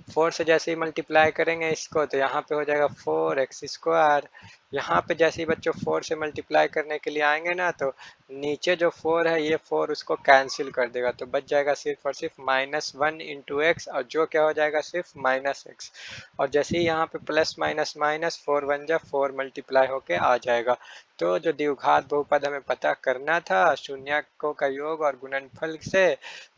4 से जैसे ही मल्टीप्लाई करेंगे इसको, तो यहाँ पे हो जाएगा 4x²। यहाँ पे जैसे ही बच्चों 4 से मल्टीप्लाई करने के लिए आएंगे ना, तो नीचे जो 4 है ये 4 उसको कैंसिल कर देगा, तो बच जाएगा सिर्फ और सिर्फ -1 इंटू एक्स, और जो क्या हो जाएगा सिर्फ -x। और जैसे ही यहाँ पे प्लस माइनस माइनस 4 1 जा 4 मल्टीप्लाई होके आ जाएगा। तो जो द्विघात बहुपद हमें पता करना था शून्यकों का योग और गुणनफल से,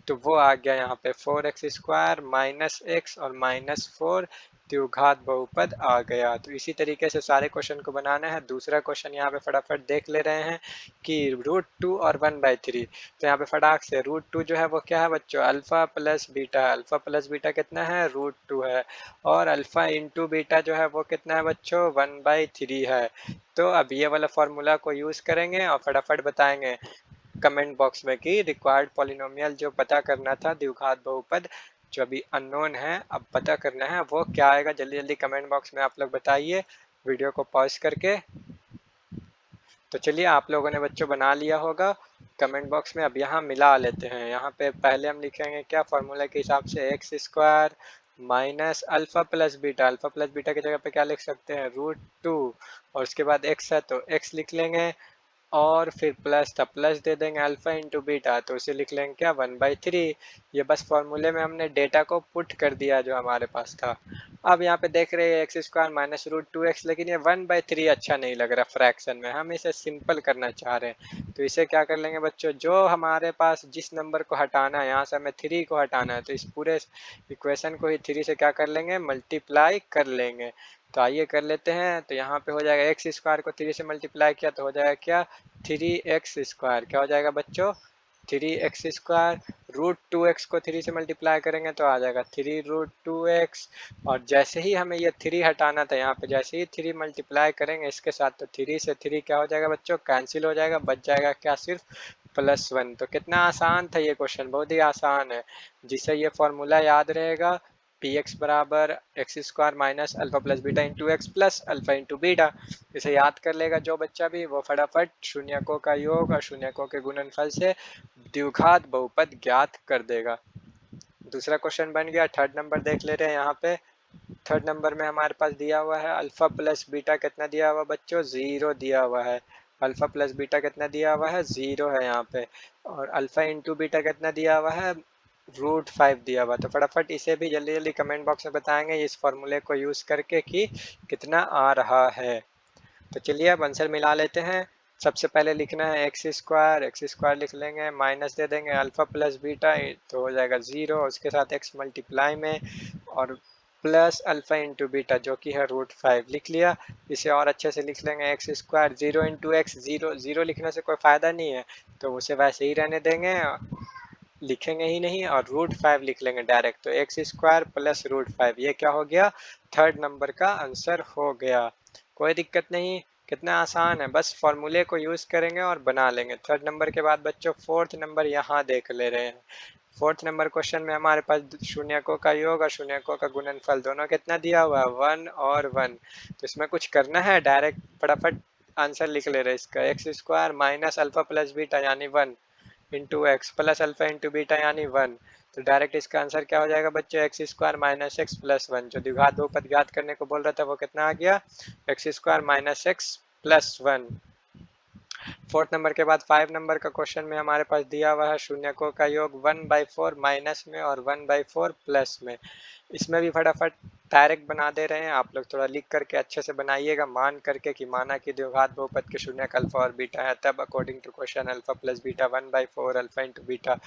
तो वो आ गया यहाँ पे 4x² -x और -4 द्विघात बहुपद आ गया। तो इसी तरीके से सारे क्वेश्चन को बनाना है। दूसरा क्वेश्चन यहाँ पे फटाफट देख ले रहे हैं कि √2 और 1/3, तो यहाँ पे फटाक से √2 जो है वो क्या है बच्चों, अल्फा प्लस बीटा है। अल्फा प्लस बीटा कितना है, √2 है। और अल्फा इंटू बीटा जो है वो कितना है बच्चों, 1/3 है। तो अब ये वाला फॉर्मूला को यूज करेंगे और फटाफट बताएंगे कमेंट बॉक्स में कि रिक्वायर्ड पॉलिनोमियल जो पता करना था द्विघात बहुपद जो अभी अननोन है, अब पता करना है वो क्या आएगा। जल्दी जल्दी कमेंट बॉक्स में आप लोग बताइए वीडियो को पॉज करके। तो चलिए आप लोगों ने बच्चों बना लिया होगा कमेंट बॉक्स में। अब यहाँ मिला लेते हैं, यहाँ पे पहले हम लिखेंगे क्या फॉर्मूला के हिसाब से, x² minus alpha plus beta. Alpha plus beta की जगह पे क्या लिख सकते हैं, √2, और उसके बाद x है तो x लिख लेंगे, और फिर प्लस था प्लस दे देंगे अल्फा इंटू बीटा, तो उसे लिख लेंगे क्या 1/3। ये बस फॉर्मूले में हमने डेटा को पुट कर दिया जो हमारे पास था। अब यहाँ पे देख रहे हैं x² माइनस √2x, लेकिन ये 1/3 अच्छा नहीं लग रहा फ्रैक्शन में, हम इसे सिंपल करना चाह रहे हैं। तो इसे क्या कर लेंगे बच्चों, जो हमारे पास जिस नंबर को हटाना है, यहाँ से हमें 3 को हटाना है, तो इस पूरे इक्वेशन को ही 3 से क्या कर लेंगे, मल्टीप्लाई कर लेंगे। तो आइए कर लेते हैं। तो यहाँ पे हो जाएगा x² को 3 से मल्टीप्लाई किया तो हो जाएगा क्या 3x²। क्या हो जाएगा बच्चों, 3x²। √2x को 3 से मल्टीप्लाई करेंगे तो आ जाएगा 3√2x। और जैसे ही हमें ये 3 हटाना था, यहाँ पे जैसे ही 3 मल्टीप्लाई करेंगे इसके साथ, तो 3 से 3 क्या हो जाएगा बच्चों, कैंसिल हो जाएगा, बच जाएगा क्या सिर्फ +1। तो कितना आसान था ये क्वेश्चन, बहुत ही आसान है। जिसे ये फॉर्मूला याद रहेगा, px बराबर x² minus alpha plus beta into x plus alpha into beta, इसे याद कर लेगा जो बच्चा भी, वो फटाफट शून्यकों का योग और शून्यकों के गुणनफल से द्विघात बहुपद ज्ञात कर देगा। दूसरा क्वेश्चन बन गया। थर्ड नंबर देख ले रहे हैं यहाँ पे। थर्ड नंबर में हमारे पास दिया हुआ है अल्फा प्लस बीटा कितना दिया हुआ बच्चों, 0 दिया हुआ है। अल्फा प्लस बीटा कितना दिया हुआ है, 0 है यहाँ पे। और अल्फा इंटू बीटा कितना दिया हुआ है, √5 दिया हुआ। तो फटाफट इसे भी जल्दी जल्दी कमेंट बॉक्स में बताएंगे इस फॉर्मूले को यूज करके कि कितना आ रहा है। तो चलिए अब आंसर मिला लेते हैं। सबसे पहले लिखना है x² लिख लेंगे, माइनस दे देंगे अल्फा प्लस बीटा, तो हो जाएगा 0, उसके साथ x मल्टीप्लाई में, और प्लस अल्फा इंटू बीटा जो कि है √5 लिख लिया। इसे और अच्छे से लिख लेंगे x², 0 इंटू एक्स, 0 लिखने से कोई फ़ायदा नहीं है, तो उसे वैसे ही रहने देंगे, लिखेंगे ही नहीं, और √5 लिख लेंगे डायरेक्ट। तो x² प्लस √5, ये क्या हो गया, थर्ड नंबर का आंसर हो गया। कोई दिक्कत नहीं, कितना आसान है, बस फॉर्मूले को यूज करेंगे और बना लेंगे। थर्ड नंबर के बाद बच्चों फोर्थ नंबर यहाँ देख ले रहे हैं। फोर्थ नंबर क्वेश्चन में हमारे पास शून्यकों का योग और शून्यकों का गुणनफल दोनों कितना दिया हुआ है, 1 और 1। तो इसमें कुछ करना है, डायरेक्ट फटाफट आंसर लिख ले रहे हैं इसका। X square minus alpha plus beta यानी 1 into x plus alpha into beta यानी 1। तो डायरेक्ट इसका आंसर क्या हो जाएगा बच्चों, x square minus x plus 1। जो द्विघात बहुपद ज्ञात करने को बोल रहा था वो कितना आ गया, x square minus x plus 1। Fourth number के बाद 5 नंबर का क्वेश्चन में हमारे पास दिया हुआ है शून्यकों का योग 1/4 माइनस में और 1/4 प्लस में। इसमें भी फटाफट डायरेक्ट बना दे रहे हैं, आप लोग थोड़ा लिख करके अच्छे से बनाइएगा, मान करके कि माना कि द्विघात बहुपद के शून्यक अल्फा और बीटा है, तब according to question alpha plus beta 1/4 alpha into beta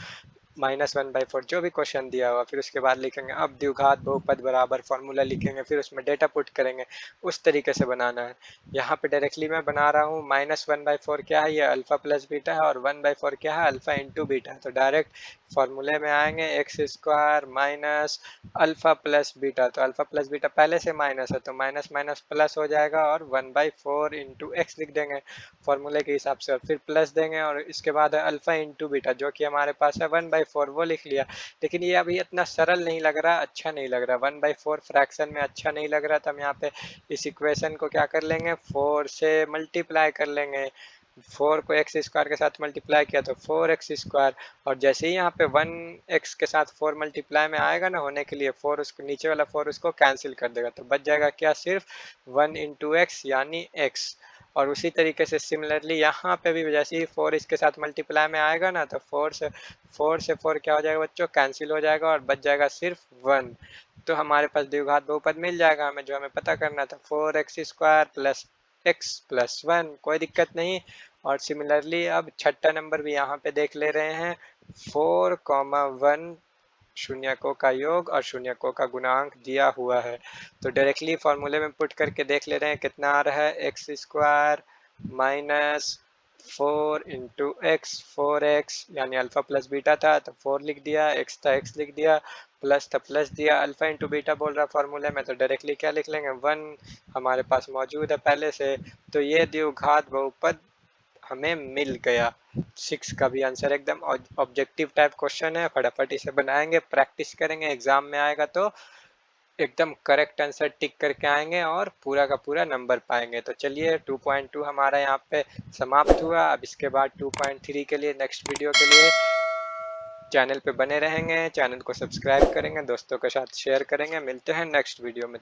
-1/4 जो भी क्वेश्चन दिया हुआ, फिर उसके बाद लिखेंगे अब द्विघात बहुपद बराबर फॉर्मूला लिखेंगे, फिर उसमें डेटा पुट करेंगे, उस तरीके से बनाना है। यहाँ पे डायरेक्टली मैं बना रहा हूँ, -1/4 क्या है, ये अल्फा प्लस बीटा है, और 1/4 क्या है, अल्फा इंटू बीटा है। तो डायरेक्ट फॉर्मूले में आएंगे, x square minus alpha plus beta, तो अल्फा प्लस बीटा पहले से माइनस है तो माइनस माइनस प्लस हो जाएगा, और 1/4 इंटू एक्स लिख देंगे फॉर्मूले के हिसाब से, और फिर प्लस देंगे, और इसके बाद है अल्फा इंटू बीटा जो कि हमारे पास है 1/4, वो लिख लिया। लेकिन ये अभी इतना सरल नहीं लग रहा, अच्छा नहीं लग रहा, 1/4 फ्रैक्शन में अच्छा नहीं लग रहा, तो हम यहाँ पे इस इक्वेशन को क्या कर लेंगे, 4 से मल्टीप्लाई कर लेंगे। 4 को एक्स स्क्वायर के साथ मल्टीप्लाई किया तो 4x स्क्वायर, और जैसे ही यहाँ पे 1x के साथ 4 मल्टीप्लाई में आएगा ना होने के लिए, 4 उसको नीचे वाला 4 उसको कैंसिल कर देगा, तो बच जाएगा क्या, सिर्फ 1 इंटू एक्स यानी x। और उसी तरीके से सिमिलरली यहाँ पे भी जैसे ही 4 इसके साथ मल्टीप्लाई में आएगा ना, तो 4 क्या हो जाएगा बच्चों, कैंसिल हो जाएगा, और बच जाएगा सिर्फ 1। तो हमारे पास द्विघात बहुपद मिल जाएगा हमें, जो हमें पता करना था, 4x square plus x plus 1, कोई दिक्कत नहीं। और सिमिलरली अब छठा नंबर भी यहाँ पे देख ले रहे हैं, 4,1 शून्यकों का योग और शून्यकों का गुणांक दिया हुआ है। तो डायरेक्टली फॉर्मूले में पुट करके देख ले रहे हैं कितना आ रहा है, x square minus 4 into x, 4x यानी अल्फा प्लस बीटा था तो 4 लिख दिया, एक्स था एक्स लिख दिया, प्लस था प्लस दिया, अल्फा इंटू बीटा बोल रहा फॉर्मूले में, तो डायरेक्टली क्या लिख लेंगे, 1 हमारे पास मौजूद है पहले से। तो ये द्विघात बहुपद हमें मिल गया। 6 का भी आंसर एकदम ऑब्जेक्टिव टाइप क्वेश्चन है, फटाफट इसे बनाएंगे, प्रैक्टिस करेंगे, एग्जाम में आएगा तो एकदम करेक्ट आंसर टिक करके आएंगे और पूरा का पूरा नंबर पाएंगे। तो चलिए 2.2 हमारा यहाँ पे समाप्त हुआ। अब इसके बाद 2.3 के लिए नेक्स्ट वीडियो के लिए चैनल पे बने रहेंगे, चैनल को सब्सक्राइब करेंगे, दोस्तों के साथ शेयर करेंगे। मिलते हैं नेक्स्ट वीडियो में।